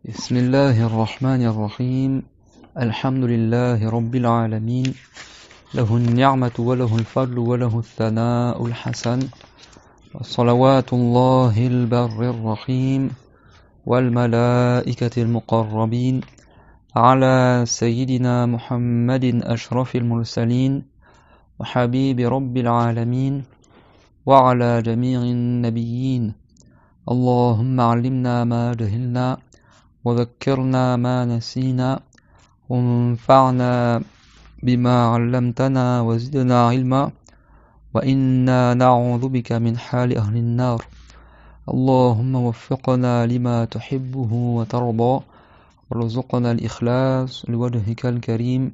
بسم الله الرحمن الرحيم الحمد لله رب العالمين له النعمة وله الفضل وله الثناء الحسن صلوات الله البر الرحيم والملائكة المقربين على سيدنا محمد أشرف المرسلين وحبيب رب العالمين وعلى جميع النبيين اللهم علمنا ما جهلنا وذكرنا ما نسينا وانفعنا بما علمتنا وزدنا علما وإنا نعوذ بك من حال أهل النار اللهم وفقنا لما تحبه وترضى وارزقنا الإخلاص لوجهك الكريم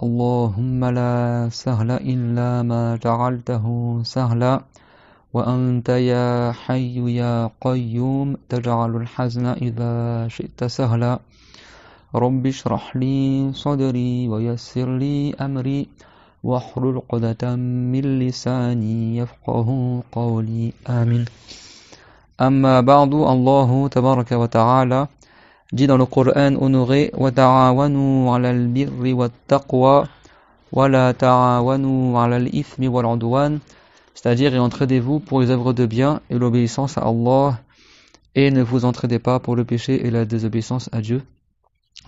اللهم لا سهل إلا ما جعلته سهلا وأنت يا حي يا قيوم تجعل الحزن إذا شئت سهلا رب اشرح لي صدري ويسر لي أمري واحلل عقدة من لساني يفقه قولي آمين. أما بعد, Allah tabaraka wa ta'ala dit dans le Coran honoré وَتَعَاوَنُوا عَلَى الْبِرِّ وَالتَّقْوَى وَلَا تَعَاوَنُوا عَلَى الْإِثْمِ وَالْعُدْوَانِ, c'est-à-dire et entraidez-vous pour les œuvres de bien et l'obéissance à Allah, et ne vous entraidez pas pour le péché et la désobéissance à Dieu.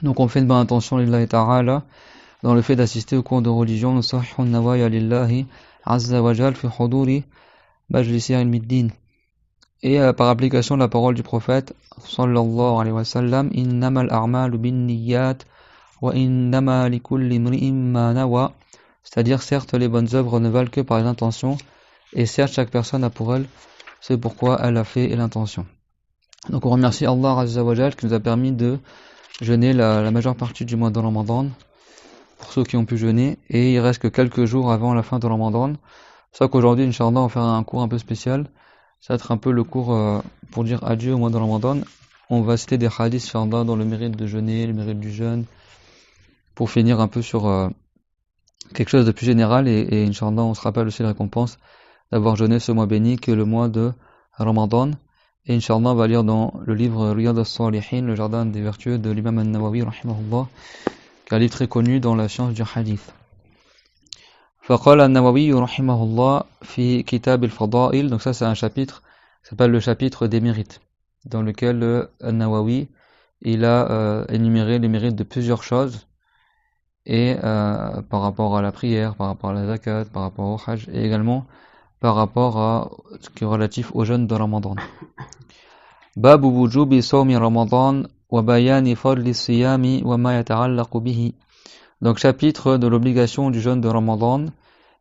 Donc on fait une bonne intention lillahi ta'ala dans le fait d'assister au cours de religion Nusahihun Nawaya lillahi azza wa jal fi huduri majlisi ilmiddin, et par application de la parole du prophète sallallahu alayhi wa sallam, innamal a'malu bin niyyat wa innama likulli imri'in ma nawa, c'est-à-dire certes les bonnes œuvres ne valent que par les intentions, et certes chaque personne a pour elle c'est pourquoi elle a fait l'intention. Donc on remercie Allah azza wa jal qui nous a permis de jeûner la majeure partie du mois de Ramadan pour ceux qui ont pu jeûner, et il reste que quelques jours avant la fin de Ramadan. C'est ça qu'aujourd'hui Inch'Allah on va faire un cours un peu spécial. Ça va être un peu le cours pour dire adieu au mois de Ramadan. On va citer des hadiths Inch'Allah dans le mérite de jeûner, le mérite du jeûne, pour finir un peu sur quelque chose de plus général, et Inch'Allah on se rappelle aussi la récompense d'avoir jeûné ce mois béni que le mois de Ramadan. Et Inch'Allah on va lire dans le livre Riyad al-Salihin, le jardin des vertueux de l'imam al-Nawawi rahimahullah, qui est un livre très connu dans la science du hadith. فقال النووي رحمه الله في كتاب الفضائل, donc ça c'est un chapitre qui s'appelle le chapitre des mérites, dans lequel le Nawawi il a énuméré les mérites de plusieurs choses, et par rapport à la prière, par rapport à la zakat, par rapport au hajj, et également par rapport à ce qui est relatif au jeûne de Ramadan. باب وجوب صوم رمضان وبيان فضل الصيام وما يتعلق به. Donc chapitre de l'obligation du jeûne de Ramadan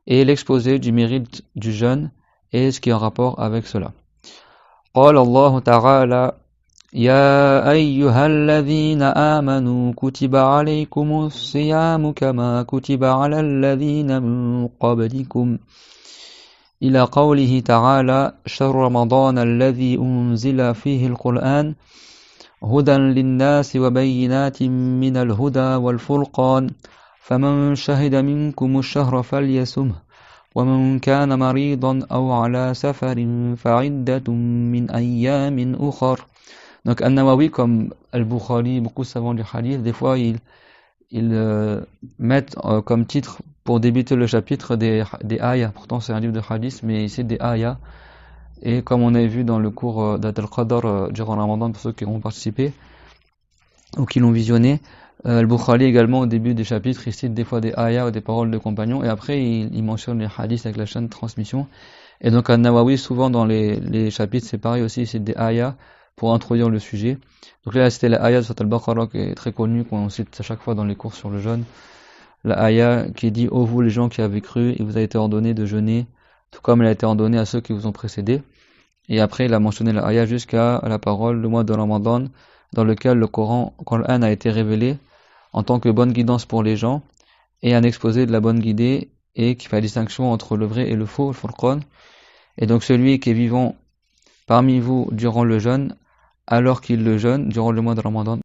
et l'exposé du mérite du jeûne et ce qui est en rapport avec cela. قال الله تعالى يا أيها الذين آمنوا كتب عليكم الصيام كما كتب على الذين من قبلكم إلى قوله تعالى شهر رمضان الذي أنزل فيه القرآن هدى للناس وبينات من الهدى والفرقان فمن شهد منكم الشهر فليصمه ومن كان مريضا أو على سفر فعدة من أيام أخر. Donc An-Nawawi, comme Al-Bukhari, beaucoup de savants du hadith, des fois ils mettent comme titre pour débuter le chapitre des ayahs. Pourtant c'est un livre de hadith, mais c'est des ayahs. Et comme on a vu dans le cours d'Ad al-Qadr durant Ramadan, pour ceux qui ont participé ou qui l'ont visionné, Al-Bukhari également au début des chapitres il cite des fois des ayahs ou des paroles de compagnons, et après il mentionne les hadiths avec la chaîne de transmission. Et donc An-Nawawi souvent dans les chapitres c'est pareil aussi, c'est des ayahs pour introduire le sujet. Donc là c'était la ayah de Surat al-Baqarah qui est très connue, qu'on cite à chaque fois dans les cours sur le jeûne, la ayah qui dit ô vous les gens qui avez cru, il vous a été ordonné de jeûner tout comme elle a été ordonnée à ceux qui vous ont précédés. Et après il a mentionné la ayah jusqu'à la parole le mois de Ramadan, dans lequel le Coran a été révélé en tant que bonne guidance pour les gens et un exposé de la bonne guidée, et qui fait la distinction entre le vrai et le faux, le furqan. Et donc celui qui est vivant parmi vous durant le jeûne, alors qu'il le jeûne durant le mois de Ramadan.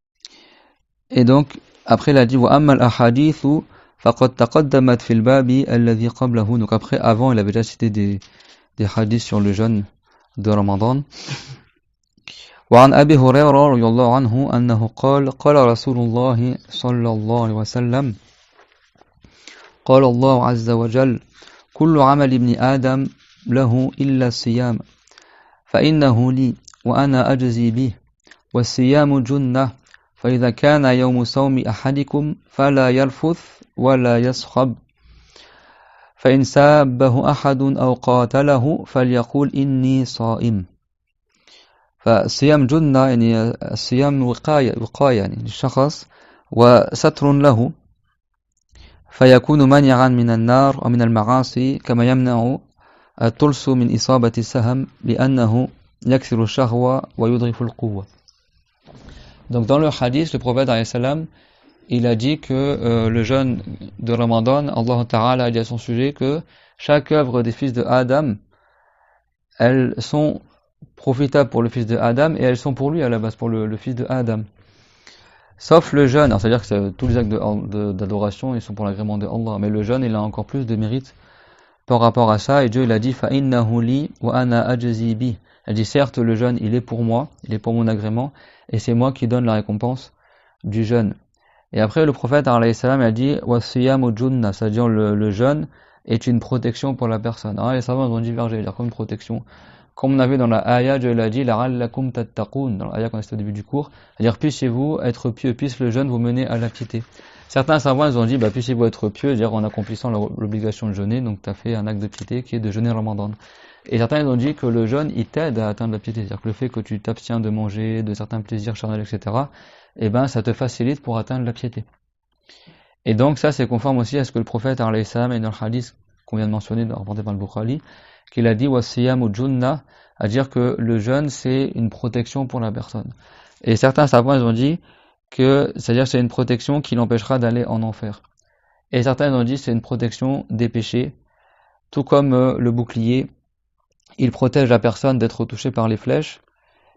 Et donc après il a dit wa amma al-ahadithu faqad taqaddamat fil babi alladhi qablahu. Donc après, avant il avait déjà cité des hadiths sur le jeûne de Ramadan. وعن أبي هريرة رضي الله عنه أنه قال رسول الله صلى الله عليه وسلم قال الله عز وجل كل عمل ابن آدم له إلا الصيام فإنه لي وأنا أجزي به والصيام جنة فإذا كان يوم صوم أحدكم فلا يرفث ولا يصخب فإن سابه أحد أو قاتله فليقول إني صائم فالصيام جنة يعني الصيام وقاية يعني للشخص وستر له فيكون منعا من النار ومن المعاصي كما يمنع التلس من إصابة السهم لأنه يكثر الشهوة ويضعف القوة. Donc dans le hadith, le prophète alayhi salam, il a dit que le jeûne de Ramadan, Allah Ta'ala a dit à son sujet que chaque œuvre des fils de Adam, elles sont profitables pour le fils de Adam et elles sont pour lui à la base, pour le fils de Adam. Sauf le jeûne, alors c'est-à-dire que tous les actes d'adoration ils sont pour l'agrément de Allah, mais le jeûne il a encore plus de mérite par rapport à ça, et Dieu il a dit فَإِنَّهُ لِي وَأَنَا أَجْزِي بِهِ. Elle dit certes le jeûne il est pour moi, il est pour mon agrément, et c'est moi qui donne la récompense du jeûne. Et après le prophète alayhi salam a dit وَالصِّيَامُ جُنَّةٌ, c'est-à-dire le jeûne est une protection pour la personne. Alors les savants ont divergé, c'est-à-dire comme une protection. Comme on a vu dans la ayah, Dieu l'a dit, لَعَلَّكُمْ تَتَّقُونَ, dans l'ayah qu'on a cité au début du cours, c'est-à-dire puissiez-vous être pieux, puisse le jeûne vous mener à la piété. Certains savants ils ont dit, puissiez-vous être pieux, c'est-à-dire en accomplissant l'obligation de jeûner, donc tu as fait un acte de piété qui est de jeûner Ramadan. Et certains ils ont dit que le jeûne il t'aide à atteindre la piété, c'est-à-dire que le fait que tu t'abstiens de manger, de certains plaisirs charnels, etc., ça te facilite pour atteindre la piété. Et donc ça c'est conforme aussi à ce que le prophète alayhi salam est dans le hadith qu'on vient de mentionner, rapporté par le Bukhari, qu'il a dit وَالصِّيَامُ جُنَّةٌ, à dire que le jeûne c'est une protection pour la personne. Et certains savants ils ont dit que c'est-à-dire c'est une protection qui l'empêchera d'aller en enfer. Et certains ils ont dit c'est une protection des péchés, tout comme le bouclier, il protège la personne d'être touchée par les flèches.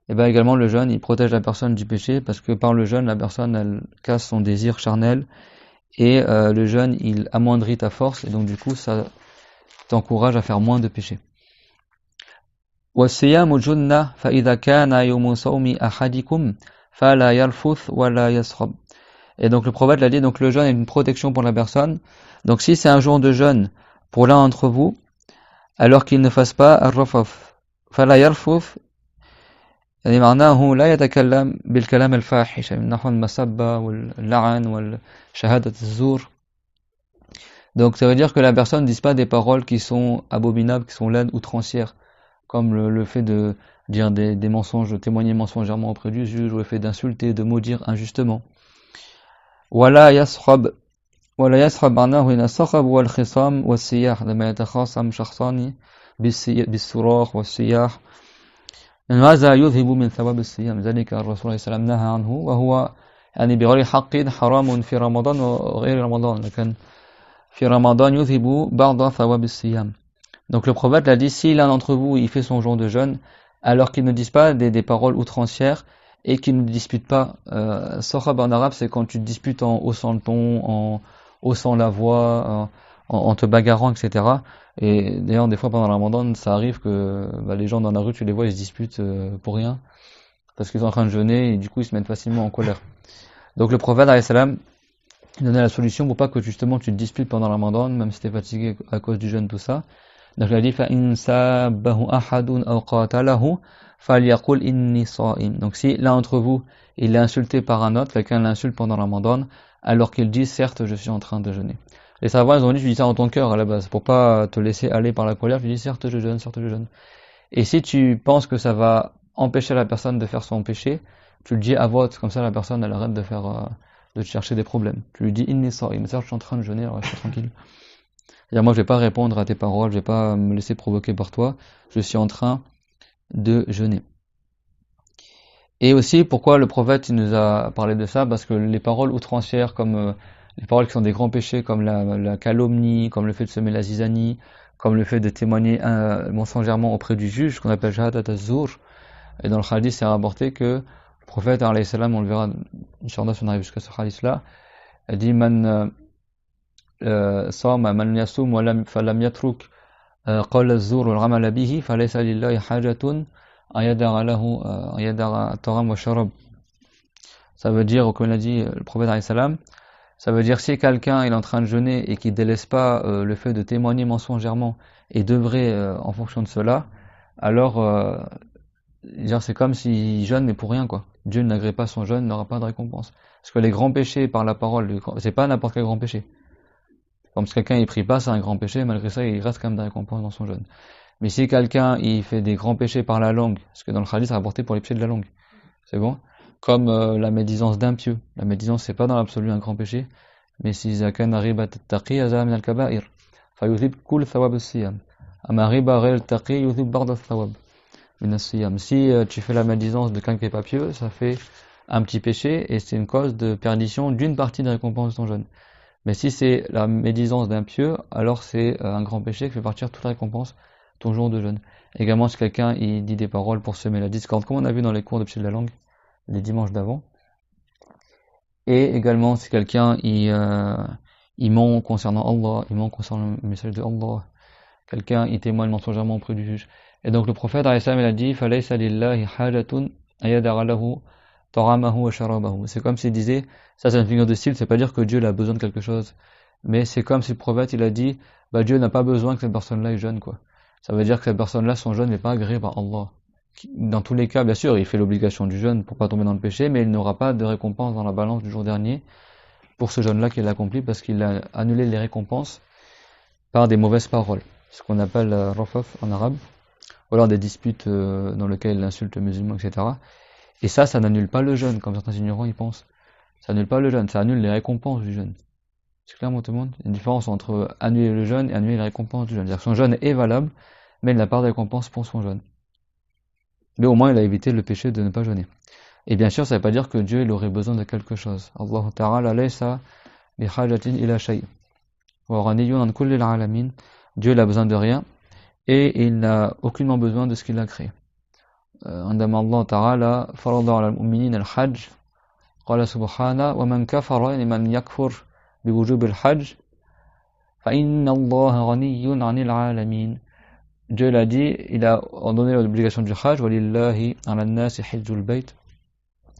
Et également le jeûne il protège la personne du péché parce que par le jeûne la personne elle casse son désir charnel et le jeûne il amoindrit ta force et donc du coup ça t'encourage à faire moins de péchés. وَالصِّيَامُ جُنَّةٌ فَإِذَا كَانَ يَوْمُ صَوْمِ أَحَدِكُمْ فَلَا يَرْفُثْ وَلَا يَصْخَبْ. Et donc le prophète l'a dit, donc le jeûne est une protection pour la personne. Donc si c'est un jour de jeûne pour l'un d'entre vous, alors qu'il ne fasse pas الرفث فلا يرفث يعني معناه لا يتكلم بالكلام الفاحش من نحو المسبة واللعن والشهادة الزور. Donc ça veut dire que la personne ne dise pas des paroles qui sont abominables, qui sont laides, outrancières, comme le fait de dire des mensonges, de témoigner mensongèrement auprès du juge, ou le fait d'insulter, de maudire injustement. ولا يصخب معناه إن الصخب والخصام والسياح لما يتخاصم شخصان بالصراخ والسياح هذا يذهب من ثواب الصيام ذلك الرسول صلى الله عليه وسلم نهى عنه وهو يعني بغير حق حرام في رمضان وغير رمضان لكن في رمضان يذهب بعض ثواب الصيام. Donc le prophète l'a dit, si l'un d'entre vous il fait son jour de jeûne alors qu'il ne dise pas des paroles outrancières et qu'il ne dispute pas, sokhab en arabe c'est quand tu te disputes en haussant le ton, en haussant la voix, en te bagarrant, etc. Et d'ailleurs des fois pendant le Ramadan ça arrive que les gens dans la rue tu les vois ils se disputent pour rien parce qu'ils sont en train de jeûner et du coup ils se mettent facilement en colère. Donc le prophète alayhi salam donnait la solution pour pas que justement tu te disputes pendant le Ramadan même si tu es fatigué à cause du jeûne tout ça. Donc il a dit فَإِنْ سَابَّهُ أَحَدٌ أَوْ قَاتَلَهُ فَلْيَقُلْ إِنِّي صَائِمٌ. Donc si l'un d'entre vous il est insulté par un autre, quelqu'un l'insulte pendant le Ramadan, alors qu'il dit certes je suis en train de jeûner. Les savants ils ont dit tu dis ça en ton cœur à la base pour pas te laisser aller par la colère, tu dis certes je jeûne, certes je jeûne. Et si tu penses que ça va empêcher la personne de faire son péché, tu le dis à voix haute, comme ça la personne elle arrête de chercher des problèmes. Tu lui dis inni sa'im, certes je suis en train de jeûner, alors reste tranquille. C'est-à-dire, moi je vais pas répondre à tes paroles, je vais pas me laisser provoquer par toi, je suis en train de jeûner. Et aussi pourquoi le prophète il nous a parlé de ça, parce que les paroles outrancières comme les paroles qui sont des grands péchés comme la calomnie, comme le fait de semer la zizanie, comme le fait de témoigner mensongèrement auprès du juge, qu'on appelle shahadat az-zur. Et dans le hadith c'est rapporté que le prophète alayhi salam, on le verra inchallah si on arrive jusqu'à ce hadith là, il dit man صام من يصوم فلم يترك قول الزور والعمل به فليس لله حاجة ayadara lahu ayadara taram wa sharab. Ça veut dire, comme l'a dit le prophète alayhi salam, ça veut dire si quelqu'un est en train de jeûner et qui délaisse pas le fait de témoigner mensongèrement et d'œuvrer en fonction de cela, alors c'est comme s'il jeûne mais pour rien quoi. Dieu n'agrée pas son jeûne, n'aura pas de récompense. Parce que les grands péchés par la parole, c'est pas n'importe quel grand péché. Comme si quelqu'un il prie pas, c'est un grand péché, malgré ça il reste quand même des récompenses dans son jeûne. Mais si quelqu'un il fait des grands péchés par la langue, parce que dans le hadith c'est rapporté pour les péchés de la langue, c'est bon, comme la médisance d'impie. La médisance c'est pas dans l'absolu un grand péché, mais si zakana riba tattaqi aza min al-kaba'ir, fa yuzib kull thawab as-siyam. Ama riba ghayr taqi yuzib ba'd ath-thawab min as-siyam. Si tu fais la médisance de quelqu'un qui est pas pieux, ça fait un petit péché et c'est une cause de perdition d'une partie des récompenses de ton jeûne. Mais si c'est la médisance d'un pieux, alors c'est un grand péché qui fait partir toute la récompense de ton jour de jeûne. Également, si quelqu'un il dit des paroles pour semer la discorde, comme on a vu dans les cours de péché de la langue, les dimanches d'avant. Et également, si quelqu'un il ment concernant Allah, il ment concernant le message de Allah, quelqu'un il témoigne mensongèrement auprès du juge. Et donc le prophète il a dit falaysa lillahi hajatun ayadara lahu taramahu wa sharabahu. C'est comme s'il disait, ça c'est une figure de style, c'est pas dire que Dieu a besoin de quelque chose, mais c'est comme si le prophète il a dit Dieu n'a pas besoin que cette personne-là est jeûne quoi. Ça veut dire que cette personne-là son jeûne n'est pas agréé par Allah. Dans tous les cas, bien sûr, il fait l'obligation du jeûne pour pas tomber dans le péché, mais il n'aura pas de récompense dans la balance du jour dernier pour ce jeûne-là qu'il a accompli parce qu'il a annulé les récompenses par des mauvaises paroles, ce qu'on appelle rafaf en arabe, ou alors des disputes dans lesquelles il insulte le musulman, etc. Et ça n'annule pas le jeûne, comme certains ignorants y pensent. Ça annule pas le jeûne, ça annule les récompenses du jeûne. C'est clair, tout le monde? Il y a une différence entre annuler le jeûne et annuler les récompenses du jeûne. C'est-à-dire que son jeûne est valable, mais il n'a pas de récompense pour son jeûne. Mais au moins il a évité le péché de ne pas jeûner. Et bien sûr, ça ne veut pas dire que Dieu il aurait besoin de quelque chose. Allah Ta'ala laysa bi hajatin ila shay. Wa ghaniyun an kulli al-alamin. Dieu il a besoin de rien et il n'a aucunement besoin de ce qu'il a créé. عندما الله تعالى فرض على المؤمنين الحج قال سبحانه ومن كفر يعني من يكفر بوجوب الحج فإن الله غني عن العالمين. Dieu l'a dit, il a ordonné l'obligation du hajj, walillahi ala nasi hajjul bayt.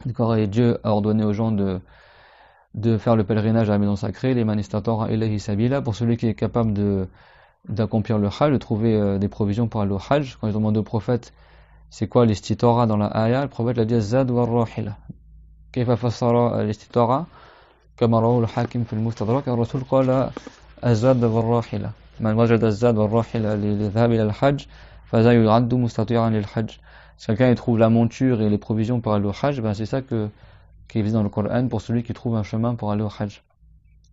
D'accord, et Dieu a ordonné aux gens de faire le pèlerinage à la maison sacrée, les man istatara ilayhi sabila, pour celui qui est capable d'accomplir le hajj, de trouver des provisions pour aller au hajj. Quand ils ont demandé au prophète c'est quoi l'istitara dans la ayah, le prophète l'a dit az-zad wa ar-rahila. Kayfa fassara l'istitara kama rawahu al-hakim fi al-mustadrak, ar-rasul qala az-zad wa ar-rahila. Man wajada az-zad wa ar-rahila li-dhahab ila al-hajj fa za yu'addu mustati'an lil-hajj. Si quelqu'un trouve la monture et les provisions pour aller au hajj, c'est ça qui est visé dans le Coran pour celui qui trouve un chemin pour aller au hajj.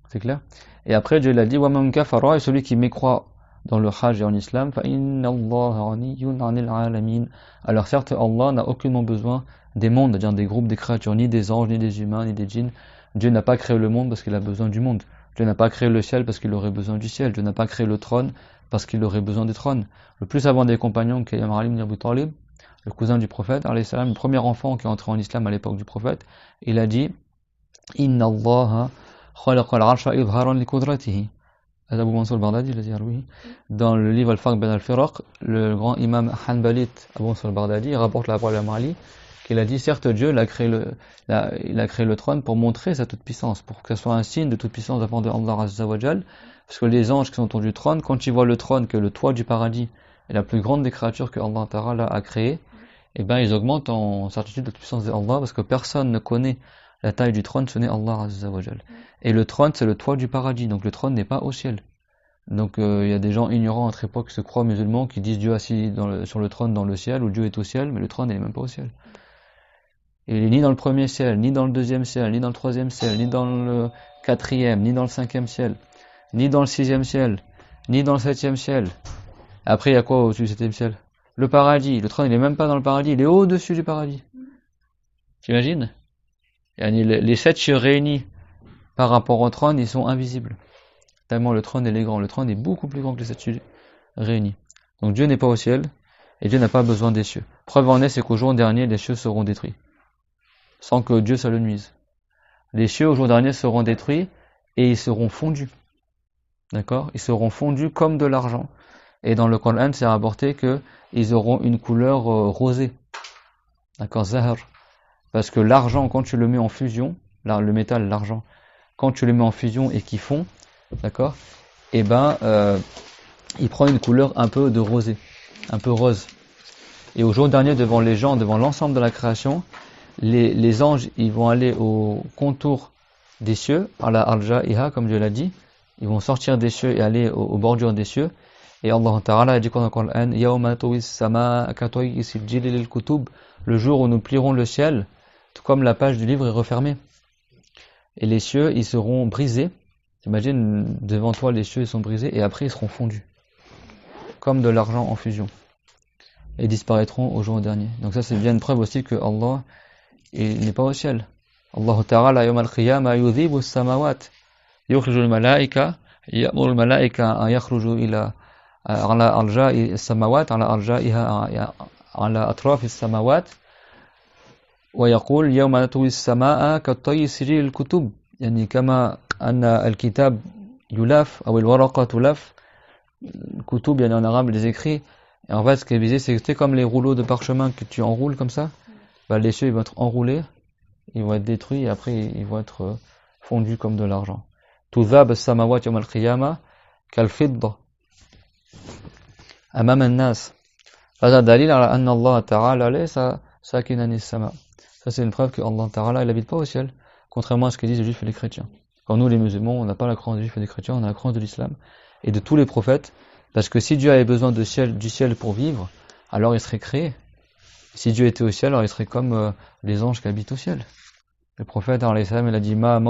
C'est clair? Et après Dieu l'a dit wa man kafara, et celui qui mécroit dans le hajj et en islam, alors certes Allah n'a aucunement besoin des mondes, c'est-à-dire des groupes, des créatures, ni des anges, ni des humains, ni des djinns. Dieu n'a pas créé le monde parce qu'il a besoin du monde. Dieu n'a pas créé le ciel parce qu'il aurait besoin du ciel. Dieu n'a pas créé le trône parce qu'il aurait besoin des trônes. Le plus savant des compagnons, qui est Ali ibn Abi Talib, le cousin du prophète, alayhi salam, le premier enfant qui est entré en islam à l'époque du prophète, il a dit Inna Allah khalaqa al-arsha idharan li qudratihi. Abu Mansur al-Baghdadi, dans le livre Al-Farq ben al-Firaq, le grand imam Hanbalit Abu Mansur al-Baghdadi rapporte la parole à Ali qu'il a dit certes Dieu il a créé le trône pour montrer sa toute puissance, pour que ce soit un signe de toute puissance de la part de Allah Azza wa Jal, parce que les anges qui sont autour du trône, quand ils voient le trône que le toit du paradis est la plus grande des créatures que Allah Ta'ala a créées, et ils augmentent en certitude de la puissance de Allah, parce que personne ne connaît la taille du trône, ce n'est Allah Azza wa Jal. Et le trône, c'est le toit du paradis, donc le trône n'est pas au ciel. Donc il y a des gens ignorants à notre époque qui se croient musulmans, qui disent Dieu assis sur le trône dans le ciel, ou Dieu est au ciel, mais le trône n'est même pas au ciel. Il est ni dans le premier ciel, ni dans le deuxième ciel, ni dans le troisième ciel, ni dans le quatrième, ni dans le cinquième ciel, ni dans le sixième ciel, ni dans le septième ciel. Après, il y a quoi au-dessus du septième ciel? Le paradis. Le trône, il est même pas dans le paradis, il est au-dessus du paradis. T'imagines? Les 7 cieux réunis par rapport au trône, ils sont invisibles. Tellement le trône est grand. Le trône est beaucoup plus grand que les 7 cieux réunis. Donc Dieu n'est pas au ciel, et Dieu n'a pas besoin des cieux. Preuve en est, c'est qu'au jour dernier, les cieux seront détruits. Sans que Dieu ça le nuise. Les cieux au jour dernier seront détruits, et ils seront fondus. D'accord? Ils seront fondus comme de l'argent. Et dans le Coran, c'est rapporté qu'ils auront une couleur rosée, D'accord, zahar. Parce que l'argent, quand tu le mets en fusion, le métal, l'argent, quand tu le mets en fusion et qu'il fond, d'accord, et il prend une couleur un peu de rosé, un peu rose. Et au jour dernier, devant les gens, devant l'ensemble de la création, les anges, ils vont aller au contour des cieux, à la arja'iha, comme Dieu l'a dit. Ils vont sortir des cieux et aller aux bordures des cieux. Et Allah Ta'ala a dit dans le Coran, Yawma tuwis sama katoy sijil lil kutub, le jour où nous plierons le ciel, tout comme la page du livre est refermée. Et les cieux, ils seront brisés. Imagine, devant toi, les cieux, ils sont brisés, et après, ils seront fondus. Comme de l'argent en fusion. Et disparaîtront au jour dernier. Donc ça, c'est bien une preuve aussi que Allah, il n'est pas au ciel. Allah Ta'ala, yawm al-qiyamah, yudhibu as-samawat. يخرج الملائكة يأمر الملائكة أن يخرجوا إلى على أرجاء السماوات على أرجائها على أطراف السماوات ويقول يوم نطوي السماء كالطي السجل الكتب يعني كما أن الكتاب يلاف أو الورقة تلاف الكتب يعني en arabe les écrits et en fait ce qui est visé c'est comme les rouleaux de parchemin que tu enroules comme ça les cieux ils vont être enroulés ils vont être détruits et après ils vont être fondus comme de l'argent. تذاب السماوات يوم القيامة كالفضة أمام الناس. هذا دليل على أن الله تعالى ليس ساكنا السماء. Ça c'est une preuve que Allah Ta'ala il habite pas au ciel, contrairement à ce que disent les juifs et les chrétiens. Quand nous les musulmans, on n'a pas la croyance des juifs et des chrétiens, on a la croyance de l'islam et de tous les prophètes, parce que si Dieu avait besoin du ciel pour vivre, alors il serait créé. Si Dieu était au ciel, alors il serait comme les anges qui habitent au ciel. Le prophète alayhi salam il a dit ma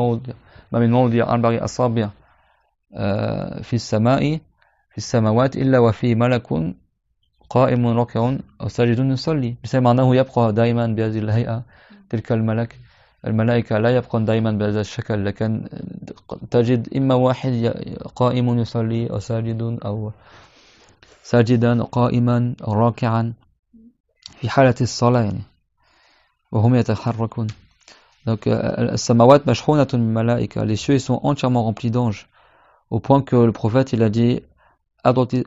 من موضع أربع أصابع في السماء في السماوات إلا وفي ملك قائم راكع أو ساجد يصلي بسبب أنه يبقى دائما بهذه الهيئة تلك الملائكة لا يبقون دائما بهذا الشكل لكن تجد إما واحد قائم يصلي أو ساجد أو ساجدا قائما أو راكعا في حالة الصلاة يعني وهم يتحركون. Donc, samawat mashhunatun malaika, les cieux ils sont entièrement remplis d'anges, au point que le prophète il a dit adati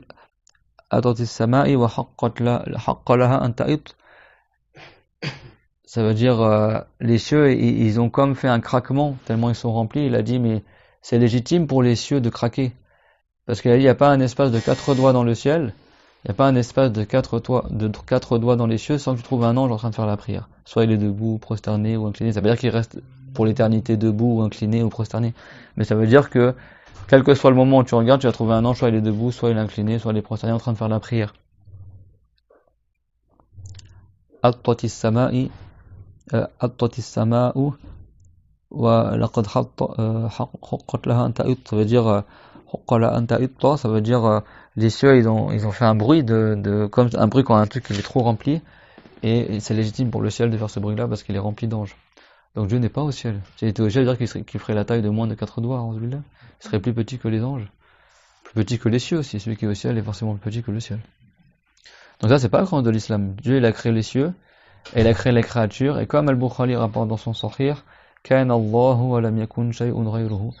samai wa haqqa laha an ta'it. Ça veut dire les cieux ils ont comme fait un craquement tellement ils sont remplis. Il a dit mais c'est légitime pour les cieux de craquer parce qu'il a dit il n'y a pas un espace de 4 doigts dans le ciel. Il n'y a pas un espace de 4 doigts dans les cieux sans que tu trouves un ange en train de faire la prière. Soit il est debout, prosterné ou incliné. Ça veut dire qu'il reste pour l'éternité debout ou incliné ou prosterné. Mais ça veut dire que, quel que soit le moment où tu regardes, tu vas trouver un ange, soit il est debout, soit il est incliné, soit il est prosterné en train de faire la prière. At-tatis sama'u wa laqad haqqat laha an ta'it. Ça veut dire ça veut dire les cieux ils ont fait un bruit comme un bruit quand un truc est trop rempli et c'est légitime pour le ciel de faire ce bruit là parce qu'il est rempli d'anges. Donc Dieu n'est pas au ciel. S'il était au ciel, qu'il ferait la taille de moins de 4 doigts, il serait plus petit que les anges, plus petit que les cieux aussi. Celui qui est au ciel est forcément plus petit que le ciel. Donc ça c'est pas la croyance de l'islam. Dieu il a créé les cieux et il a créé les créatures et comme Al-Bukhari rapporte dans son Sahih, kana Allahu wa lam yakun shay'un ghayruhu.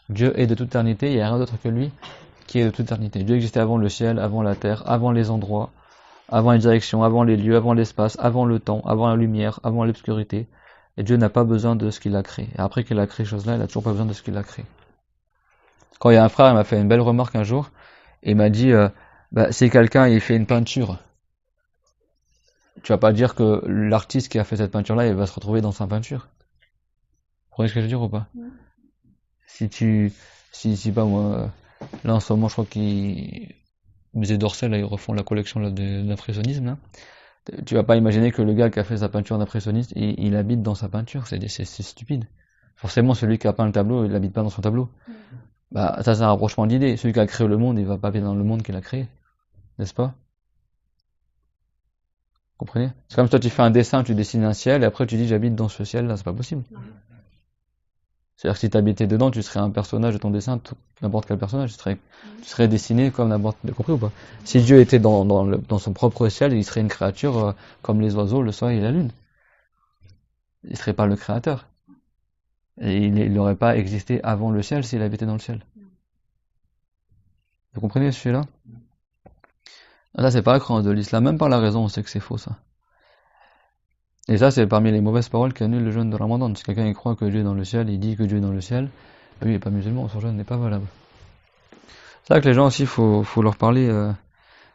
Dieu est de toute éternité, il n'y a rien d'autre que lui qui est de toute éternité. Dieu existait avant le ciel, avant la terre, avant les endroits, avant les directions, avant les lieux, avant l'espace, avant le temps, avant la lumière, avant l'obscurité. Et Dieu n'a pas besoin de ce qu'il a créé. Et après qu'il a créé ces choses-là, il n'a toujours pas besoin de ce qu'il a créé. Quand il y a un frère, il m'a fait une belle remarque un jour, et il m'a dit, si quelqu'un il fait une peinture, tu vas pas dire que l'artiste qui a fait cette peinture-là, il va se retrouver dans sa peinture. Vous voyez ce que je veux dire ou pas? Si pas moi, là en ce moment je crois qu'ils musée d'Orsay là ils refont la collection là, de l'impressionnisme là. Tu vas pas imaginer que le gars qui a fait sa peinture d'impressionniste il habite dans sa peinture, c'est stupide. Forcément celui qui a peint le tableau il habite pas dans son tableau. Ça c'est un rapprochement d'idées. Celui qui a créé le monde il va pas habiter dans le monde qu'il a créé, n'est-ce pas? Vous comprenez? C'est comme si toi tu fais un dessin, tu dessines un ciel et après tu dis j'habite dans ce ciel là, c'est pas possible. C'est-à-dire que si tu habitais dedans, tu serais un personnage de ton dessin, n'importe quel personnage, tu serais dessiné comme n'importe quel, compris ou pas? Si Dieu était dans son propre ciel, il serait une créature comme les oiseaux, le soleil et la lune. Il serait pas le créateur. Et il n'aurait pas existé avant le ciel s'il habitait dans le ciel. Vous comprenez ce sujet-là? Là, c'est pas la croyance de l'islam, même par la raison, on sait que c'est faux ça. Et ça, c'est parmi les mauvaises paroles qui annulent le jeûne de Ramadan. Si quelqu'un y croit que Dieu est dans le ciel, il dit que Dieu est dans le ciel, lui, il n'est pas musulman, son jeûne n'est pas valable. C'est ça que les gens aussi, faut leur parler.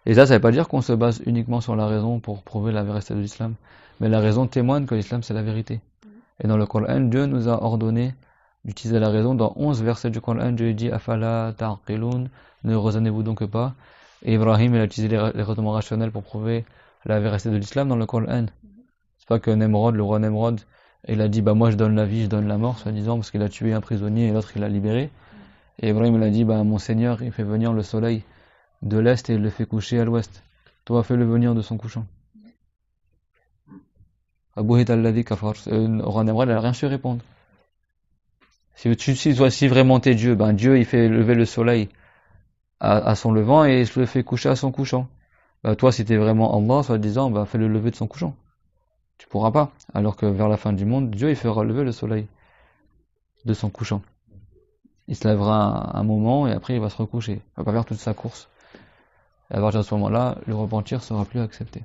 Et ça veut pas dire qu'on se base uniquement sur la raison pour prouver la vérité de l'islam. Mais la raison témoigne que l'islam, c'est la vérité. Et dans le Coran, Dieu nous a ordonné d'utiliser la raison. Dans 11 versets du Coran, Dieu dit « Afala ta'qilun » ne raisonnez-vous donc pas. Et Ibrahim, il a utilisé les raisonnements rationnels pour prouver la vérité de l'islam dans le Coran. C'est pas que Nemrod, le roi Nemrod, il a dit « Bah moi je donne la vie, je donne la mort », soi-disant, parce qu'il a tué un prisonnier et l'autre il l'a libéré. Et Ibrahim, il a dit « Bah mon Seigneur, il fait venir le soleil de l'est et il le fait coucher à l'ouest. Toi, fais-le venir de son couchant. » Abuhit alladhi kafar. Le roi Nemrod, il n'a rien su répondre. Si vraiment t'es Dieu, ben Dieu il fait lever le soleil à son levant et il le fait coucher à son couchant. Ben, toi, si t'es vraiment Allah, soi-disant, ben, fais le lever de son couchant. Tu pourras pas. Alors que vers la fin du monde, Dieu il fera lever le soleil de son couchant. Il se lèvera un moment et après il va se recoucher. Il va pas faire toute sa course. Et à partir de ce moment-là, le repentir sera plus accepté.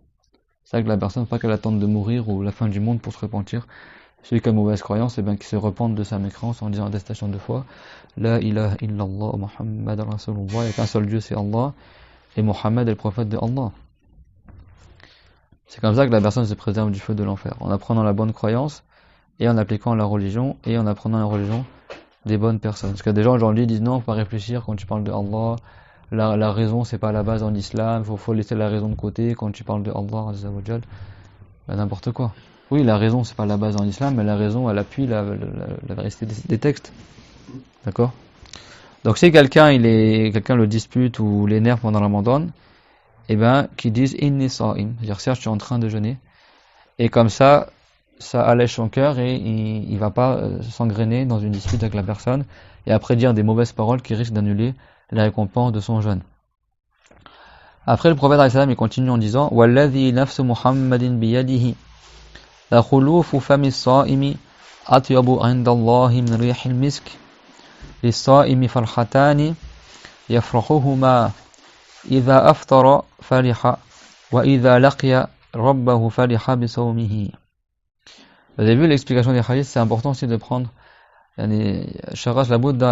C'est vrai que la personne, pas qu'elle attende de mourir ou la fin du monde pour se repentir. Celui qui a mauvaise croyance, bien qu'il se repente de sa mécréance en disant attestation de foi, La ilaha illallah Muhammad Rasulullah, il n'y a qu'un seul Dieu, c'est Allah, et Muhammad est le prophète de Allah. C'est comme ça que la personne se préserve du feu de l'enfer, en apprenant la bonne croyance, et en appliquant la religion, et en apprenant la religion des bonnes personnes. Parce que des gens aujourd'hui disent non, faut pas réfléchir quand tu parles de Allah, la raison c'est pas la base en islam, faut laisser la raison de côté quand tu parles de Allah Azza wa Jal. N'importe quoi. Oui, la raison, c'est pas la base en islam, mais la raison, elle appuie la vérité des textes. D'accord? Donc, si quelqu'un le dispute ou l'énerve pendant le Ramadan, eh ben, qu'ils disent inni sa'im. C'est-à-dire, certes, je suis en train de jeûner. Et comme ça allège son cœur et il va pas s'engrainer dans une dispute avec la personne et après dire des mauvaises paroles qui risquent d'annuler la récompense de son jeûne. Après, le prophète, il continue en disant, Walladhi nafsu Muhammadin biyadihi. خلوف فم الصائم أطيب عند الله من ريح المسك للصائم فرحتان يفرحهما إذا أفطر فرح وإذا لقي ربه فرح بصومه. Vous avez vu l'explication des hadiths, c'est important aussi de prendre يعني شرح لابد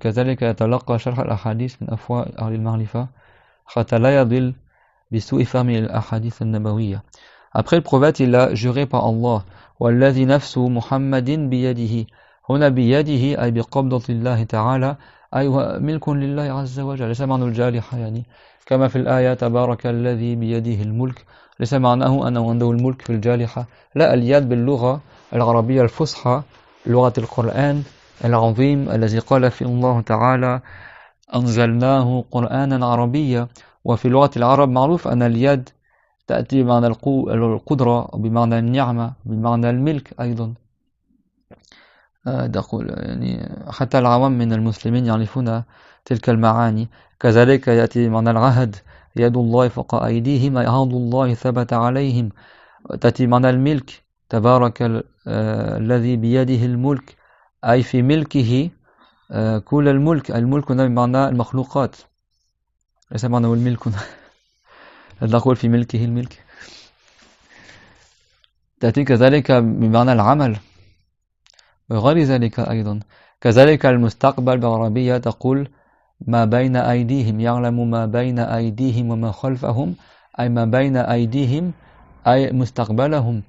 كذلك يتلقى شرح الأحاديث من أفواه أهل المعرفة حتى لا يضل بسوء فهم الأحاديث النبوية. Après, le prophète, il a juré par Allah. وَالَّذِي نَفْسُ مُحَمَّدٍ بِيَدِهِ. هنا بيده أي بقبضة الله تعالى أي ملك لله عز وجل. ليس معنى الجارحة يعني كما في الآية تبارك الذي بيده الملك. ليس معناه أنه عنده الملك في الجارحة. لا، اليد باللغة العربية الفصحى لغة القرآن العظيم الذي قال في الله تعالى أنزلناه قرآنا عربيا. وفي لغة العرب معروف أن اليد تأتي بمعنى القدرة بمعنى النعمة بمعنى الملك أيضا. يعني حتى العوام من المسلمين يعرفون تلك المعاني. كذلك يأتي بمعنى العهد يد الله فوق أيديهم عهد الله ثبت عليهم. تأتي بمعنى الملك تبارك الذي بيده الملك أي في ملكه كل الملك. الملك بمعنى المخلوقات ليس معنى الملك نقول في ملكه الملك. تأتي كذلك بمعنى العمل وغير ذلك أيضا. كذلك المستقبل بالعربية تقول ما بين أيديهم يعلم ما بين أيديهم وما خلفهم أي ما بين أيديهم أي مستقبلهم.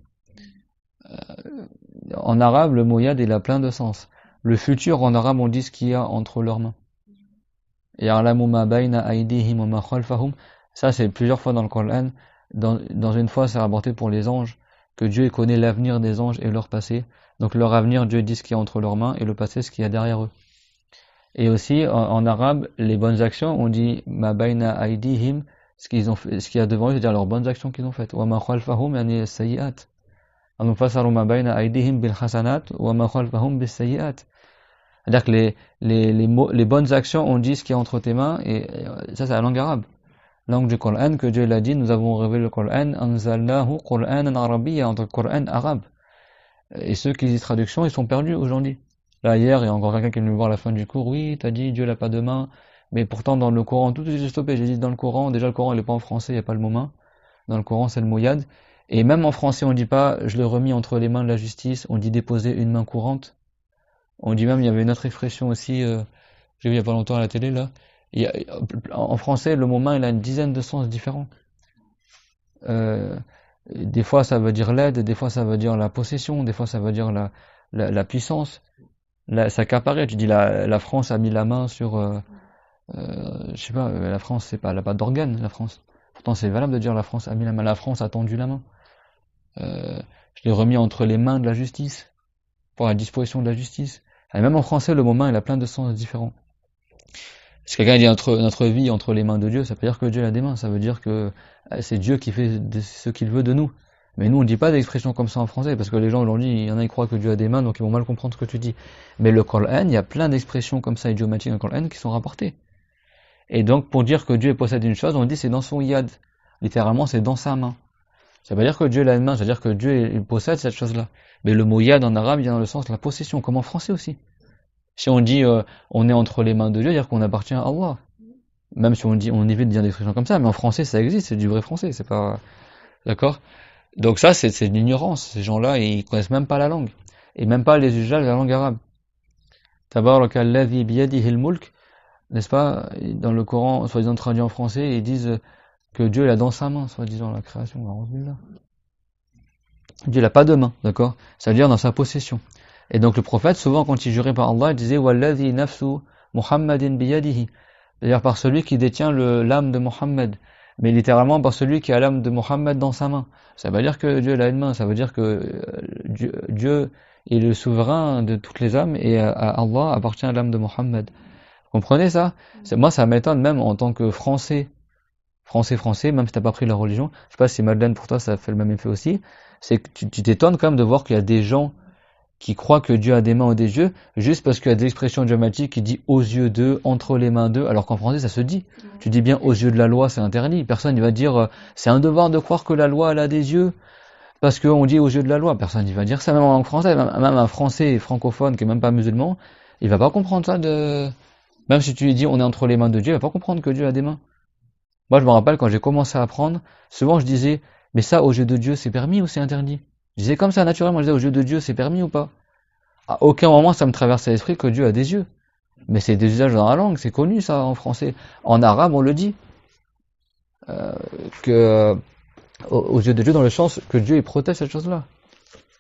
En arabe, le mot yad il a plein de sens. Le futur en arabe on dit ce qu'il y a entre leurs mains. يعلم ما بين أيديهم وما خلفهم. Ça, c'est plusieurs fois dans le Coran. Dans une fois, c'est rapporté pour les anges, que Dieu connaît l'avenir des anges et leur passé. Donc leur avenir, Dieu dit ce qu'il y a entre leurs mains, et le passé, ce qu'il y a derrière eux. Et aussi, en arabe, les bonnes actions, on dit « ma bayna aydihim », ce qu'il y a devant eux, c'est-à-dire leurs bonnes actions qu'ils ont faites. « Wa ma khalfahum » yani as-sayyi'at. « Fasaru ma bayna aydihim bil hasanat, wa ma khalfahum bis sayyi'at » C'est-à-dire que les bonnes actions, on dit ce qu'il y a entre tes mains, et ça, c'est la langue arabe. Langue du Coran, que Dieu l'a dit, nous avons révélé le Coran, anzalnahu Qur'anan arabiyya, en tant que Coran arabe. Et ceux qui disent traduction, ils sont perdus aujourd'hui. Là, hier, il y a encore quelqu'un qui est venu me voir à la fin du cours, oui, t'as dit Dieu n'a pas de main, mais pourtant dans le Coran, tout de suite j'ai stoppé, j'ai dit dans le Coran, déjà le Coran il est pas en français, il n'y a pas le mot main. Dans le Coran c'est le mot yad, Et même en français, on dit pas « je l'ai remis entre les mains de la justice », on dit « déposer une main courante ». On dit même, il y avait une autre expression aussi, j'ai vu il y a pas longtemps à la télé, là. En français, le mot main, il a une dizaine de sens différents. Des fois, ça veut dire l'aide, des fois, ça veut dire la possession, des fois, ça veut dire la puissance. S'accaparer, tu dis la France a mis la main sur... je sais pas, la France, c'est pas, elle a pas d'organe, la France. Pourtant, c'est valable de dire la France a mis la main, la France a tendu la main. Je l'ai remis entre les mains de la justice, pour la disposition de la justice. Et même en français, le mot main, il a plein de sens différents. Si quelqu'un dit notre vie entre les mains de Dieu, ça veut dire que Dieu a des mains, ça veut dire que c'est Dieu qui fait ce qu'il veut de nous. Mais nous, on ne dit pas d'expression comme ça en français, parce que les gens aujourd'hui, il y en a qui croient que Dieu a des mains, donc ils vont mal comprendre ce que tu dis. Mais le Coran, il y a plein d'expressions comme ça idiomatiques dans le Coran qui sont rapportées. Et donc, pour dire que Dieu possède une chose, on dit c'est dans son yad. Littéralement, c'est dans sa main. Ça veut pas dire que Dieu a une main, ça veut dire que Dieu il possède cette chose-là. Mais le mot yad en arabe, il vient dans le sens de la possession, comme en français aussi. Si on dit on est entre les mains de Dieu, dire qu'on appartient à Allah. Même si on dit, on évite de dire des expressions comme ça, mais en français ça existe, c'est du vrai français, c'est pas... D'accord? Donc ça, c'est de l'ignorance. Ces gens-là, ils connaissent même pas la langue. Et même pas les usages de la langue arabe. Tabaraka alladhi biyadihi al-mulk, n'est-ce pas? Dans le Coran, soi-disant traduit en français, ils disent que Dieu l'a dans sa main, soi-disant la création. Dieu n'a pas de main, d'accord? Ça veut dire dans sa possession. Et donc le prophète, souvent quand il jurait par Allah, il disait Walladhi nafsu Muhammadin biyadihi, c'est-à-dire par celui qui détient l'âme de Mohammed, mais littéralement par celui qui a l'âme de Mohammed dans sa main. Ça veut dire que Dieu a une main, ça veut dire que Dieu est le souverain de toutes les âmes et à Allah appartient l'âme de Mohammed. Vous comprenez ça? Moi ça m'étonne même en tant que français, même si t'as pas pris la religion, je sais pas si Madeleine pour toi ça fait le même effet aussi, c'est que tu t'étonnes quand même de voir qu'il y a des gens qui croient que Dieu a des mains ou des yeux, juste parce qu'il y a des expressions idiomatiques qui disent aux yeux d'eux, entre les mains d'eux, alors qu'en français ça se dit. Tu dis bien aux yeux de la loi, c'est interdit. Personne ne va dire c'est un devoir de croire que la loi elle a des yeux, parce qu'on dit aux yeux de la loi. Personne ne va dire ça, même en langue française, même un français francophone qui est même pas musulman, il va pas comprendre ça de... Même si tu lui dis on est entre les mains de Dieu, il va pas comprendre que Dieu a des mains. Moi je me rappelle quand j'ai commencé à apprendre, souvent je disais mais ça aux yeux de Dieu c'est permis ou c'est interdit? Je disais comme ça naturellement, je disais aux yeux de Dieu c'est permis ou pas? À aucun moment ça me traversait l'esprit que Dieu a des yeux. Mais c'est des usages dans la langue, c'est connu ça en français. En arabe on le dit. Aux yeux de Dieu dans le sens que Dieu il protège cette chose-là.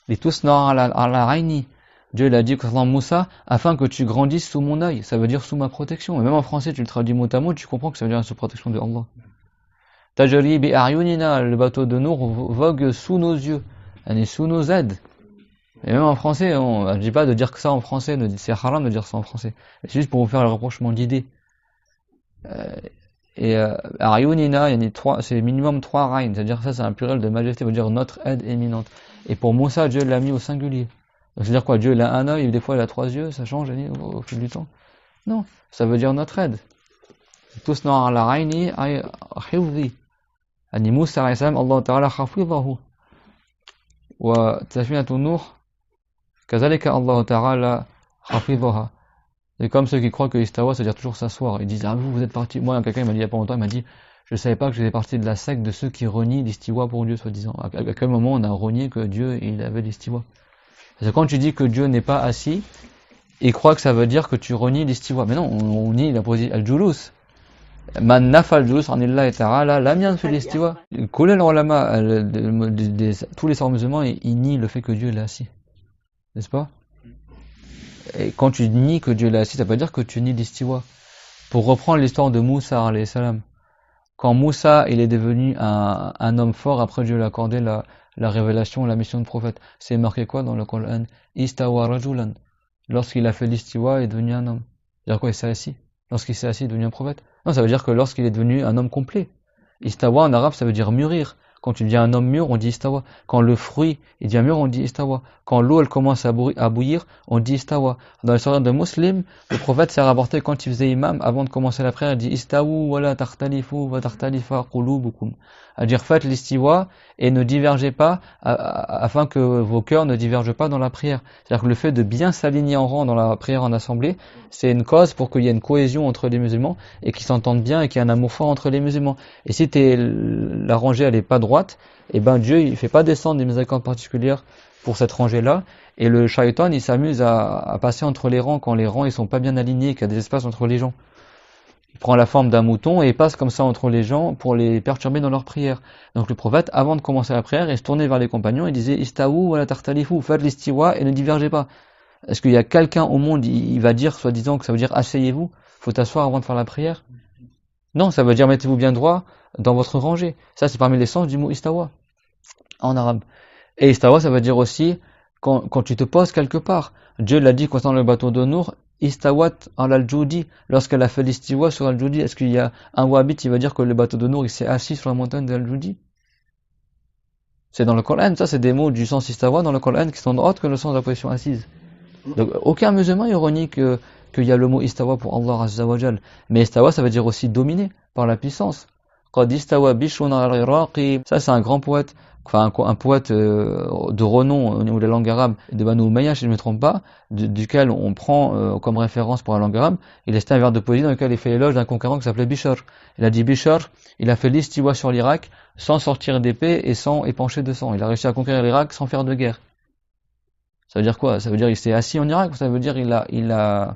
Les tous ala aini. Dieu il a dit concernant Moussa, afin que tu grandisses sous mon œil, ça veut dire sous ma protection. Et même en français tu le traduis mot à mot, tu comprends que ça veut dire sous protection de Allah. Tajari bi aryunina, le bateau de Nour vogue sous nos yeux, elle est sous nos aides. Et même en français, on ne dit pas de dire que ça en français, c'est haram de dire ça en français. C'est juste pour vous faire le rapprochement d'idées. Aryunina, c'est minimum 3 raïn, c'est-à-dire ça c'est un pluriel de majesté, ça veut dire notre aide éminente. Et pour Moussa, Dieu l'a mis au singulier. C'est-à-dire quoi? Dieu il a un œil, des fois il a 3 yeux, ça change au fil du temps. Non, ça veut dire notre aide. Tous na ala aini ay hifzi. Ani Moussa alayhi salam, Allah ta'ala hafizahu. Wa tafinatu Nuh, kazalika Allah ta'ala hafizaha. C'est comme ceux qui croient que istawa, c'est-à-dire toujours s'asseoir. Ils disent, ah vous êtes partis. Moi, quelqu'un il m'a dit il y a pas longtemps, il m'a dit, je savais pas que je faisais partie de la secte de ceux qui renient l'istiwa pour Dieu, soi-disant. À quel moment on a renié que Dieu, il avait l'istiwa? Parce que quand tu dis que Dieu n'est pas assis, ils croient que ça veut dire que tu renies l'istiwa. Mais non, on nie la position al-julus. Man nafa al-julus anillahi ta'ala, lam yanfi l'istiwa. Tous les savants musulmans, ils nient le fait que Dieu est assis. N'est-ce pas? Et quand tu nies que Dieu est assis, ça veut pas dire que tu nies l'istiwa. Pour reprendre l'histoire de Moussa, alayhi salam, quand Moussa il est devenu un homme fort, après Dieu lui a accordé la révélation, la mission de prophète, c'est marqué quoi dans le Coran? Istawa rajulan. Lorsqu'il a fait l'istiwa, il est devenu un homme. C'est-à-dire quoi? Il s'est assis. Lorsqu'il s'est assis, il est devenu un prophète. Non, ça veut dire que lorsqu'il est devenu un homme complet. Istawa en arabe, ça veut dire mûrir. Quand tu deviens un homme mûr, on dit istawa. Quand le fruit il devient mûr, on dit istawa. Quand l'eau elle commence à bouillir, on dit istawa. Dans l'histoire de Muslim, le prophète s'est rapporté quand il faisait imam, avant de commencer la prière, il dit istawu wa la takhtalifu wa takhtalifa qulubukum. À dire faites l'istiwa et ne divergez pas afin que vos cœurs ne divergent pas dans la prière. C'est-à-dire que le fait de bien s'aligner en rang dans la prière en assemblée, c'est une cause pour qu'il y ait une cohésion entre les musulmans et qu'ils s'entendent bien et qu'il y ait un amour fort entre les musulmans. Et si la rangée elle est pas droite, droite, et ben Dieu il fait pas descendre des miséricordes particulières pour cette rangée-là, et le shaitan il s'amuse à passer entre les rangs quand les rangs ils sont pas bien alignés, qu'il y a des espaces entre les gens. Il prend la forme d'un mouton et il passe comme ça entre les gens pour les perturber dans leur prière. Donc le prophète, avant de commencer la prière, il se tournait vers les compagnons et disait Istaou wa la tartalifu, faites l'istiwa et ne divergez pas. Est-ce qu'il y a quelqu'un au monde, il va dire, soi-disant, que ça veut dire asseyez-vous, faut t'asseoir avant de faire la prière? Non, ça veut dire mettez-vous bien droit dans votre rangée. Ça, c'est parmi les sens du mot istawa, en arabe. Et istawa, ça veut dire aussi quand tu te poses quelque part. Dieu l'a dit concernant le bateau de Nour, istawat al-Judi, lorsqu'elle a fait l'istiwa sur al-Judi. Est-ce qu'il y a un wahhabite qui va dire que le bateau de Nour il s'est assis sur la montagne d'al-Judi? C'est dans le Coran, ça c'est des mots du sens istawa dans le Coran qui sont autres que le sens de la position assise. Donc aucun musulman ironique qu'il y a le mot istawa pour Allah Azza wa Jal. Mais istawa ça veut dire aussi dominer par la puissance. Qad istawa bishrun al-Iraqi. Ça c'est un grand poète, enfin un poète de renom au niveau de la langue arabe de Banu Umayya, si je ne me trompe pas, duquel on prend comme référence pour la langue arabe. Il a cité un vers de poésie dans lequel il fait éloge d'un conquérant qui s'appelait Bishr. Il a dit Bishr, il a fait l'istiwa sur l'Irak sans sortir d'épée et sans épancher de sang. Il a réussi à conquérir l'Irak sans faire de guerre. Ça veut dire quoi? Ça veut dire qu'il s'est assis en Irak, ou ça veut dire il a,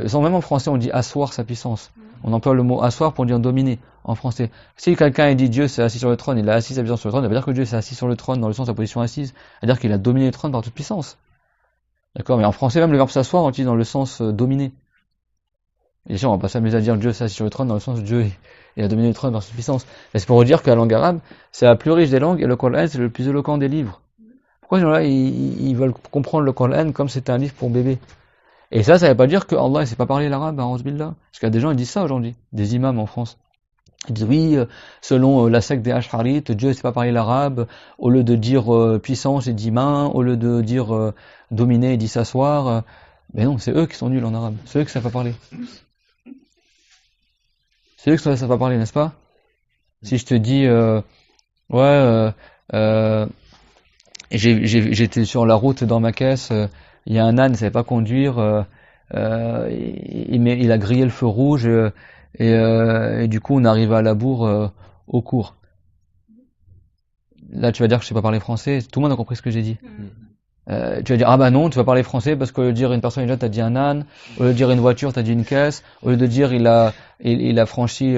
sans même en français on dit asseoir sa puissance. On emploie le mot asseoir pour dire dominer en français. Si quelqu'un dit Dieu s'est assis sur le trône, il a assis sa puissance sur le trône, ça veut dire que Dieu s'est assis sur le trône dans le sens de sa position assise. Ça veut dire qu'il a dominé le trône par toute puissance. D'accord? Mais en français même le verbe s'asseoir on utilise dans le sens dominer. Et sûr, on va pas s'amuser à dire Dieu s'est assis sur le trône dans le sens Dieu il a dominé le trône par toute puissance. Mais c'est pour vous dire que la langue arabe c'est la plus riche des langues et le Coran c'est le plus éloquent des livres. Pourquoi ces gens-là, ils veulent comprendre le Coran comme c'était un livre pour bébé? Et ça veut pas dire que Allah ne sait pas parler l'arabe, a'ouz billah. Parce qu'il y a des gens qui disent ça aujourd'hui, des imams en France. Ils disent oui, selon la secte des Ash'arites, Dieu ne sait pas parler l'arabe. Au lieu de dire puissance, il dit main. Au lieu de dire dominer, il dit s'asseoir. Mais non, c'est eux qui sont nuls en arabe. C'est eux qui ne savent pas parler. C'est eux qui ne savent pas parler, n'est-ce pas? Si je te dis, j'étais sur la route dans ma caisse, il y a un âne, il savait pas conduire, il a grillé le feu rouge et du coup on arrive à la bourre au cours. Là tu vas dire que je sais pas parler français, tout le monde a compris ce que j'ai dit. Tu vas dire ah bah non, tu vas parler français parce qu'au lieu de dire une personne déjà t'as dit un âne, au lieu de dire une voiture t'as dit une caisse, au lieu de dire il a franchi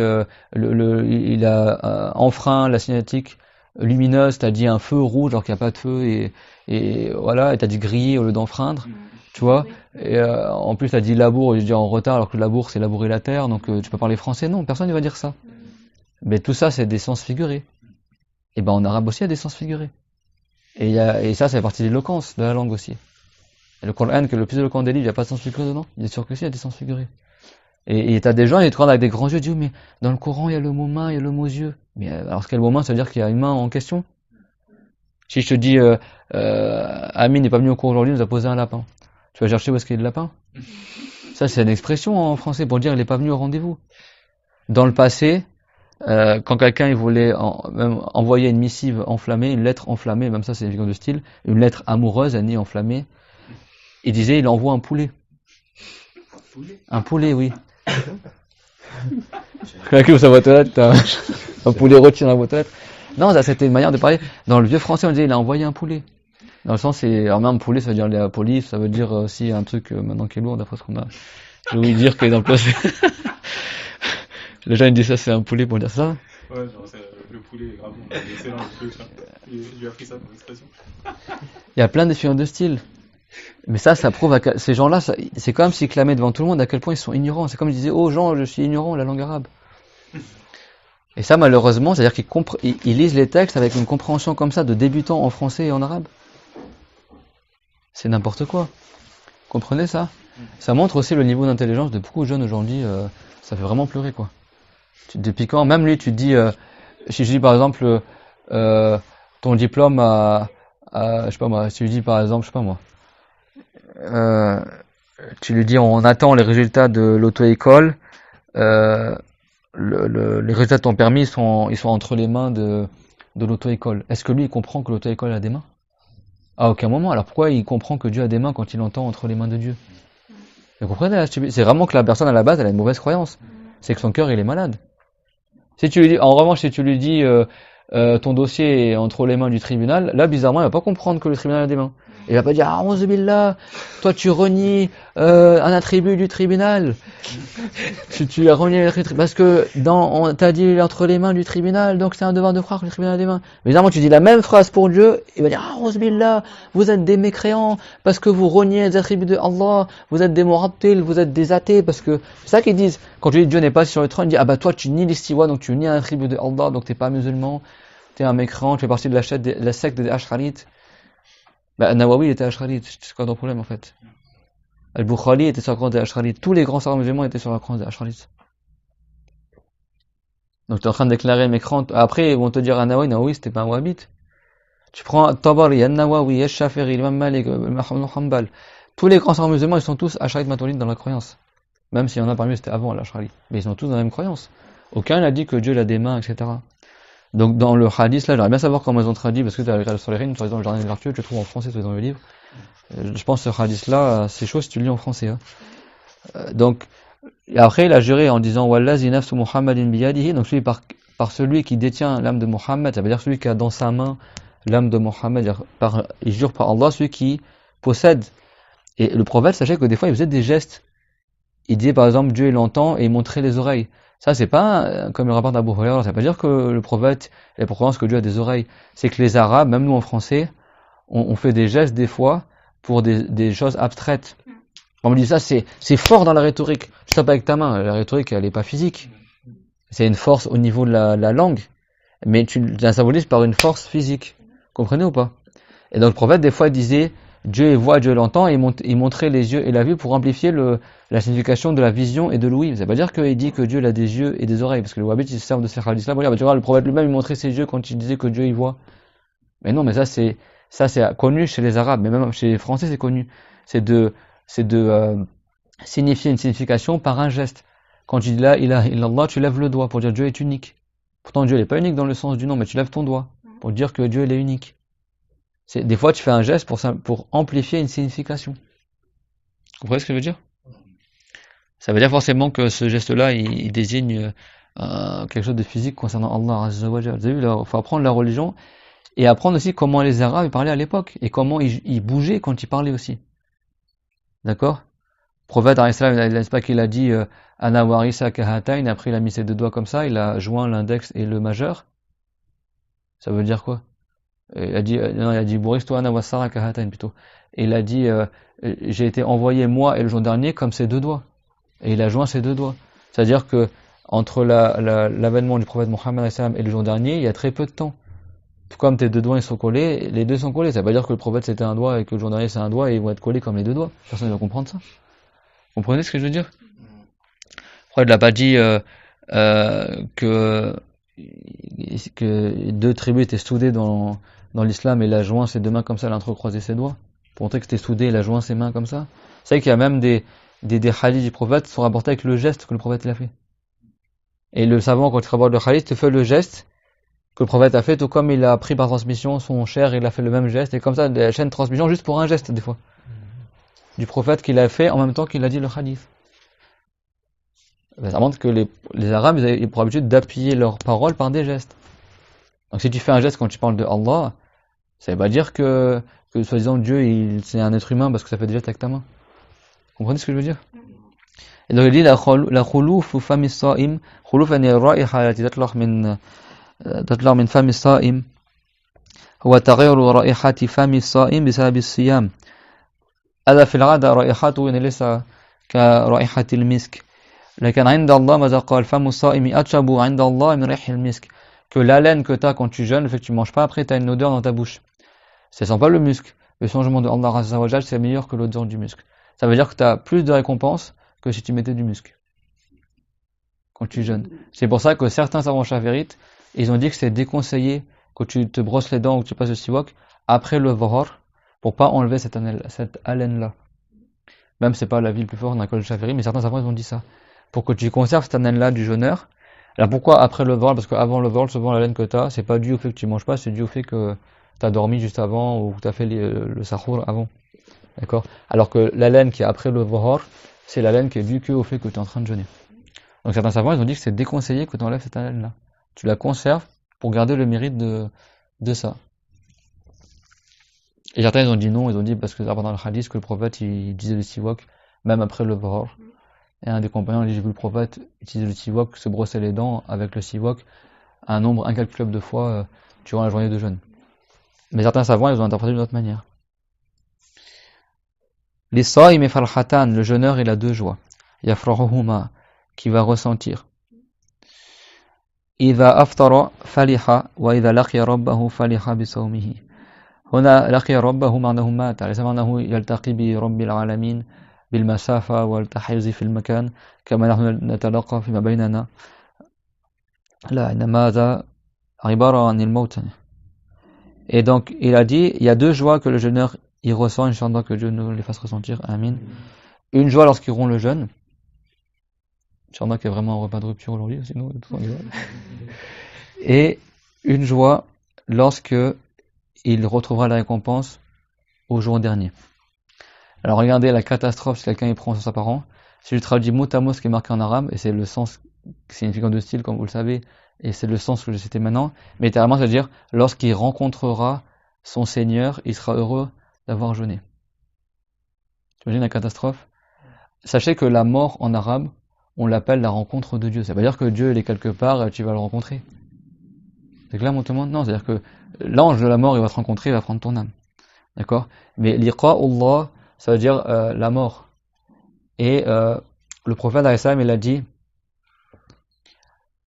il a enfreint la signalétique lumineuse, t'as dit un feu rouge alors qu'il n'y a pas de feu et voilà, et t'as dit griller au lieu d'enfreindre, tu vois, et en plus t'as dit labour au lieu de dire en retard alors que le labour c'est labourer la terre, donc tu peux parler français, non, personne ne va dire ça. Mais tout ça c'est des sens figurés. Et ben en arabe aussi il y a des sens figurés. Et ça fait partie de l'éloquence de la langue aussi. Et le Coran, que le plus éloquent des livres, il n'y a pas de sens figuré dedans. Il est sûr que si, il y a des sens figurés. Et t'as des gens, ils te regardent avec des grands yeux, ils disent, mais dans le Coran, il y a le mot main, il y a le mot yeux. Mais alors, ce qu'est le mot main, ça veut dire qu'il y a une main en question. Si je te dis, Amine n'est pas venu au cours aujourd'hui, il nous a posé un lapin. Tu vas chercher où est-ce qu'il y a le lapin? Ça, c'est une expression en français pour dire il n'est pas venu au rendez-vous. Dans le passé, quand quelqu'un il voulait même envoyer une missive enflammée, une lettre enflammée, même ça c'est une figure de style, une lettre amoureuse, un nez enflammé, il disait il envoie un poulet. Un poulet, oui. Quelqu'un ouvre sa boîte aux lettres, un poulet retient la boîte aux lettres. Non, ça c'était une manière de parler. Dans le vieux français on disait il a envoyé un poulet. Dans le sens c'est, alors même poulet ça veut dire la police, ça veut dire aussi un truc maintenant qui est lourd d'après ce qu'on a. Je voulais dire qu'il est dans le passé. Les gens ils disent ça c'est un poulet pour dire ça. Ouais, genre c'est le poulet est grave bon, c'est excellent le truc ça. Il lui a pris ça comme expression. Il y a plein de figures de style. Mais ça prouve à ces gens-là, c'est comme s'ils clamaient devant tout le monde à quel point ils sont ignorants. C'est comme ils disaient, oh Jean, je suis ignorant, la langue arabe. Et ça malheureusement, c'est-à-dire qu'ils lisent les textes avec une compréhension comme ça de débutants en français et en arabe. C'est n'importe quoi. Comprenez ça? Ça montre aussi le niveau d'intelligence de beaucoup de jeunes aujourd'hui, ça fait vraiment pleurer quoi. Depuis quand, même lui, tu te dis, si je dis par exemple, ton diplôme je sais pas moi, si tu lui dis par exemple, je sais pas moi, tu lui dis on attend les résultats de l'auto-école, les résultats de ton permis ils sont entre les mains de l'auto-école. Est-ce que lui il comprend que l'auto-école a des mains? À aucun moment. Alors pourquoi il comprend que Dieu a des mains quand il entend entre les mains de Dieu? Vous comprenez? C'est vraiment que la personne à la base elle a une mauvaise croyance. C'est que son cœur il est malade. Si tu lui dis, en revanche, si tu lui dis ton dossier est entre les mains du tribunal, là bizarrement il va pas comprendre que le tribunal a des mains. Il va pas dire ah onze billah, toi tu renies un attribut du tribunal. tu as renié parce que on t'a dit entre les mains du tribunal, donc c'est un devoir de croire que le tribunal a des mains. Mais bizarrement tu dis la même phrase pour Dieu, il va dire ah onze billah, vous êtes des mécréants parce que vous reniez les attributs de Allah, vous êtes des mu'attil, vous êtes des athées parce que c'est ça qu'ils disent. Quand tu dis Dieu n'est pas sur le trône, ils disent ah bah toi tu nies l'istiwa, donc tu nies un attribut de Allah, donc t'es pas musulman, t'es un mécréant, tu fais partie de la secte des Ash'arites. Bah, Nawawi était Ash'arite, c'est quoi ton problème en fait? Al-Bukhari était sur la croix des Ash'arites, tous les grands savants musulmans étaient sur la croix des Ash'arites. Donc tu es en train de déclarer mécréant. Après ils vont te dire à Nawawi c'était pas un wahhabite. Tu prends Tabari, An-Nawawi, Ash-Shafi'i, Imam Malik, Ibn Hanbal. Tous les grands savants musulmans ils sont tous Ash'arites maturidites dans la croyance. Même s'il y en a parmi eux c'était avant l'Ash'ari. Mais ils sont tous dans la même croyance. Aucun n'a dit que Dieu a des mains, etc. Donc dans le hadith là, j'aimerais bien savoir comment ils ont traduit, parce que tu as regardé sur les lignes, par exemple le jardin des vertueux, tu le trouves en français, dans le livre. Je pense que ce hadith là, c'est chaud si tu le lis en français. Hein. Donc, et après il a juré en disant Wallazi nafsu Muhammadin biyadihi, donc celui par celui qui détient l'âme de Muhammad, ça veut dire celui qui a dans sa main l'âme de Muhammad, il jure par Allah, celui qui possède. Et le prophète, sachez que des fois il faisait des gestes. Il disait par exemple Dieu il entend et il montrait les oreilles. Ça, c'est pas, comme le rapporte Abu Hurairah, ça veut pas dire que le prophète est pour croyance que Dieu a des oreilles. C'est que les Arabes, même nous en français, on fait des gestes des fois pour des choses abstraites. On me dit ça, c'est fort dans la rhétorique. Tu tapes avec ta main, la rhétorique, elle est pas physique. C'est une force au niveau de la langue, mais tu la symbolises par une force physique. Comprenez ou pas? Et donc le prophète, des fois, il disait Dieu voit, Dieu l'entend, et il montrait les yeux et la vue pour amplifier la signification de la vision et de l'ouïe. Ça veut pas dire qu'il dit que Dieu a des yeux et des oreilles, parce que les wahhabites ils se servent de ces hadiths-là pour dire, tu vois, le prophète lui-même il montrait ses yeux quand il disait que Dieu il voit. Mais non, mais ça c'est connu chez les Arabes, mais même chez les Français c'est connu. C'est de signifier une signification par un geste. Quand tu dis la ilaha illallah, tu lèves le doigt pour dire Dieu est unique. Pourtant Dieu n'est pas unique dans le sens du nom, mais tu lèves ton doigt pour dire que Dieu il est unique. Des fois, tu fais un geste pour amplifier une signification. Vous comprenez ce que je veux dire? Ça veut dire forcément que ce geste-là, il désigne quelque chose de physique concernant Allah Azza wa Jalla. Vous avez vu, il faut apprendre la religion et apprendre aussi comment les Arabes parlaient à l'époque et comment ils bougeaient quand ils parlaient aussi. D'accord? Le prophète, n'est-ce pas qu'il a dit Ana warisa kahatayn, après il a mis ses deux doigts comme ça, il a joint l'index et le majeur. Ça veut dire quoi? Il a dit Buristu ana wasara kahatayn plutôt. Et il a dit j'ai été envoyé moi et le jour dernier comme ses deux doigts. Et il a joint ses deux doigts. C'est-à-dire que entre l'avènement du prophète Mohammed et le jour dernier, il y a très peu de temps. Tout comme tes deux doigts ils sont collés, les deux sont collés. Ça veut pas dire que le prophète c'était un doigt et que le jour dernier c'est un doigt et ils vont être collés comme les deux doigts. Personne ne va comprendre ça. Vous comprenez ce que je veux dire? Après, il n'a pas dit que deux tribus étaient soudées dans l'islam et il a joint ses deux mains comme ça, il a entrecroisé ses doigts. Pour montrer que c'était soudé, il a joint ses mains comme ça. C'est vrai qu'il y a même des hadiths du prophète qui sont rapportés avec le geste que le prophète il a fait. Et le savant, quand il rapporte le hadith, te fait le geste que le prophète a fait, tout comme il a pris par transmission son cher, il a fait le même geste, et comme ça, des chaînes de transmission juste pour un geste, des fois. Du prophète qu'il a fait en même temps qu'il a dit le hadith. Ça montre que les Arabes, ils avaient pour habitude d'appuyer leurs paroles par des gestes. Donc si tu fais un geste quand tu parles de Allah, ça veut pas dire que soi-disant Dieu, c'est un être humain parce que ça fait des gestes avec ta main. Vous comprenez ce que je veux dire? Et donc il dit la khuluf fami as-sa'im, khuluf yani ar-ra'iha allati تطلع من فم الصائم هو تغير رائحة فم الصائم بسبب الصيام. هذا في العادة رائحته ليس كرائحة المسك. لكن عند الله ماذا قال فم الصائم أطيب عند الله من ريح المسك. Que l'haleine que tu as quand tu jeûnes, le fait que tu manges pas, après tu as une odeur dans ta bouche. Ça sent pas le musc. Le changement de Allah Azza wa Jal, c'est meilleur que l'odeur du musc. Ça veut dire que tu as plus de récompense que si tu mettais du musc quand tu jeûnes. C'est pour ça que certains savants chavérites, ils ont dit que c'est déconseillé que tu te brosses les dents ou que tu passes le siwak après le dhuhr pour pas enlever cette haleine-là. Même c'est pas la vie le plus fort dans l'école de Chavéry, mais certains savants ils ont dit ça. Pour que tu conserves cette haleine-là du jeûneur. Alors pourquoi après le dhuhr? Parce qu'avant le dhuhr, souvent l'haleine que tu as, c'est pas dû au fait que tu manges pas, c'est dû au fait que tu as dormi juste avant ou que tu as fait le sahur avant. D'accord? Alors que l'haleine qui est après le dhuhr, c'est l'haleine qui est due qu'au fait que tu es en train de jeûner. Donc certains savants ils ont dit que c'est déconseillé que tu enlèves cette haleine-là. Tu la conserves pour garder le mérite de ça. Et certains ils ont dit non, ils ont dit parce que dans le hadith que le prophète il disait le siwak même après le dhahar. Et un des compagnons dit j'ai vu le prophète utiliser le siwak, se brosser les dents avec le siwak un nombre incalculable de fois durant la journée de jeûne. Mais certains savants ils ont interprété d'une autre manière. Les saïm et farhatan, le jeûneur il a deux joies. Yafrahuhuma, qui va ressentir. إذا أفطر فلح وإذا لقي ربه فلح بصومه. هنا لقي ربه معناه مات، ليس معناه يلتقي برب العالمين بالمسافة والتحيز في المكان كما نحن نتلقى فيما بيننا. لا، إنما هذا عبارة عن الموت. Et donc, il a dit, il y a deux joies que le jeûneur il ressent, Inch'Allah, que Dieu nous les fasse ressentir, amin. Une joie lorsqu'ils rompt le jeûne. Inch'Allah qu'il y a vraiment un repas de rupture aujourd'hui, sinon tout en et une joie lorsque il retrouvera la récompense au jour dernier. Alors regardez la catastrophe si quelqu'un y prend sur sa parent. Si je traduis mot à mot ce qui est marqué en arabe, et c'est le sens significant de style, comme vous le savez, et c'est le sens que je citais maintenant, mais littéralement c'est-à-dire lorsqu'il rencontrera son Seigneur, il sera heureux d'avoir jeûné. Tu imagines la catastrophe? Sachez que la mort en arabe, on l'appelle la rencontre de Dieu. Ça veut pas dire que Dieu il est quelque part et tu vas le rencontrer. C'est clair, mon témoin? Non, c'est-à-dire que l'ange de la mort, il va te rencontrer, il va prendre ton âme. D'accord? Mais liqa Allah, ça veut dire la mort. Et le prophète alayhi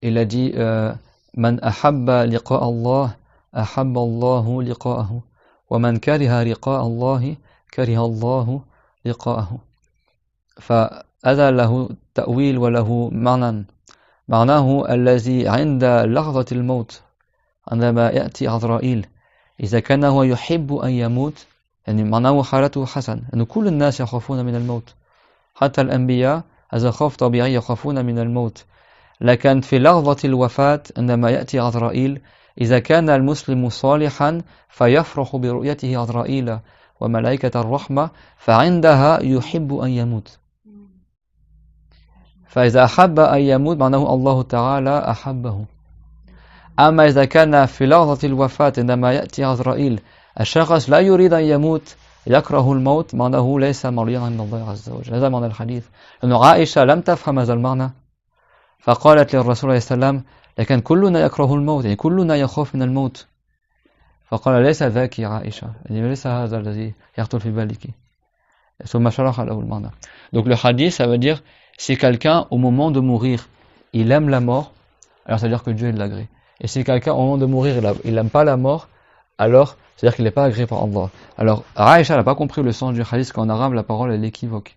il a dit man ahabba liqa Allah ahabba Allahu liqa'ahu wa man kariha liqa Allah kariha Allahu liqa'ahu. فهذا له تأويل وله معناه الذي عند لحظة الموت عندما يأتي عزرائيل إذا كان هو يحب أن يموت يعني معناه حالته حسن أن كل الناس يخافون من الموت حتى الأنبياء هذا خوف طبيعي يخافون من الموت لكن في لحظة الوفاة عندما يأتي عزرائيل إذا كان المسلم صالحا فيفرح برؤيته عزرائيل وملائكة الرحمة فعندها يحب أن يموت فإذا أحب أن يموت معناه الله تعالى أحبه أما إذا كان في لحظة الوفاة عندما يأتي عزرائيل الشخص لا يريد أن يموت يكره الموت معناه ليس مريضا عند الله عز وجل. هذا معنى الحديث. لأن عائشة لم تفهم هذا المعنى فقالت للرسول عليه السلام لكن كلنا يكره الموت يعني كلنا يخاف من الموت فقال ليس ذاك يا عائشة يعني ليس هذا الذي يخطر في بالك ثم شرح له المعنى. Donc le hadith ça veut dire si quelqu'un au moment de mourir il aime la mort alors ça veut dire que Dieu il l'agrée. Et si quelqu'un au moment de mourir il n'aime pas la mort alors c'est-à-dire qu'il n'est pas agréé par Allah. Alors Aïcha n'a pas compris le sens du hadith qu'en arabe la parole elle équivoque.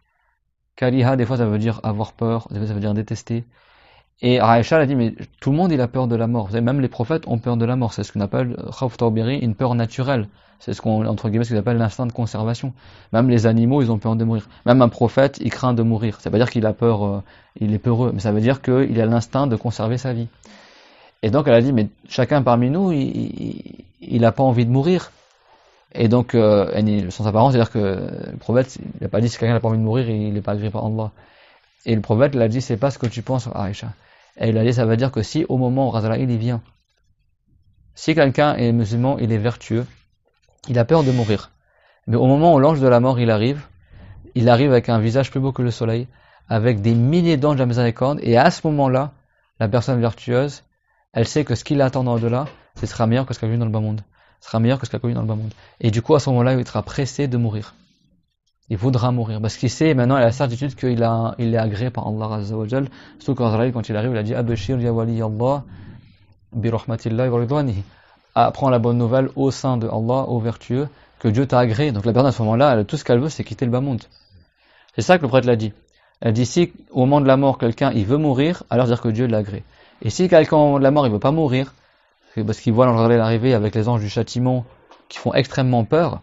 Kariha des fois ça veut dire avoir peur, des fois ça veut dire détester. Et Aïcha a dit mais tout le monde il a peur de la mort. Vous savez, même les prophètes ont peur de la mort. C'est ce qu'on appelle khawf tabiri, une peur naturelle. C'est ce qu'on entre guillemets ce qu'on appelle l'instinct de conservation. Même les animaux ils ont peur de mourir. Même un prophète il craint de mourir. Ça veut pas dire qu'il a peur, il est peureux, mais ça veut dire qu'il a l'instinct de conserver sa vie. Et donc elle a dit mais chacun parmi nous il a pas envie de mourir. Et donc sans apparence c'est-à-dire que le prophète il a pas dit si quelqu'un n'a pas envie de mourir il est pas agréé par Allah. Et le prophète l'a dit c'est pas ce que tu penses Aïcha. Et il a dit ça veut dire que si au moment où Azraïl il vient, si quelqu'un est musulman, il est vertueux, il a peur de mourir. Mais au moment où l'ange de la mort il arrive avec un visage plus beau que le soleil, avec des milliers d'anges de la miséricorde, et à ce moment-là, la personne vertueuse, elle sait que ce qui l'attend au-delà, ce sera meilleur que ce qu'elle a vu dans le bas monde. Ce sera meilleur que ce qu'elle a connu dans le bas monde. Et du coup, à ce moment-là, il sera pressé de mourir. Il voudra mourir. Parce qu'il sait maintenant, il a la certitude qu'il est agréé par Allah Azza wa Jal. Surtout qu'Azraïl, quand il arrive, il a dit Abashir ya wali Allah bi rahmatillahi wa ridwanihi. Apprends la bonne nouvelle au sein de Allah, au vertueux, que Dieu t'a agréé. Donc la personne à ce moment-là, tout ce qu'elle veut, c'est quitter le bas monde. C'est ça que le prêtre l'a dit. Elle dit si au moment de la mort, quelqu'un il veut mourir, alors dire que Dieu l'a agréé. Et si quelqu'un au moment de la mort, il veut pas mourir, c'est parce qu'il voit l'ange arriver avec les anges du châtiment qui font extrêmement peur.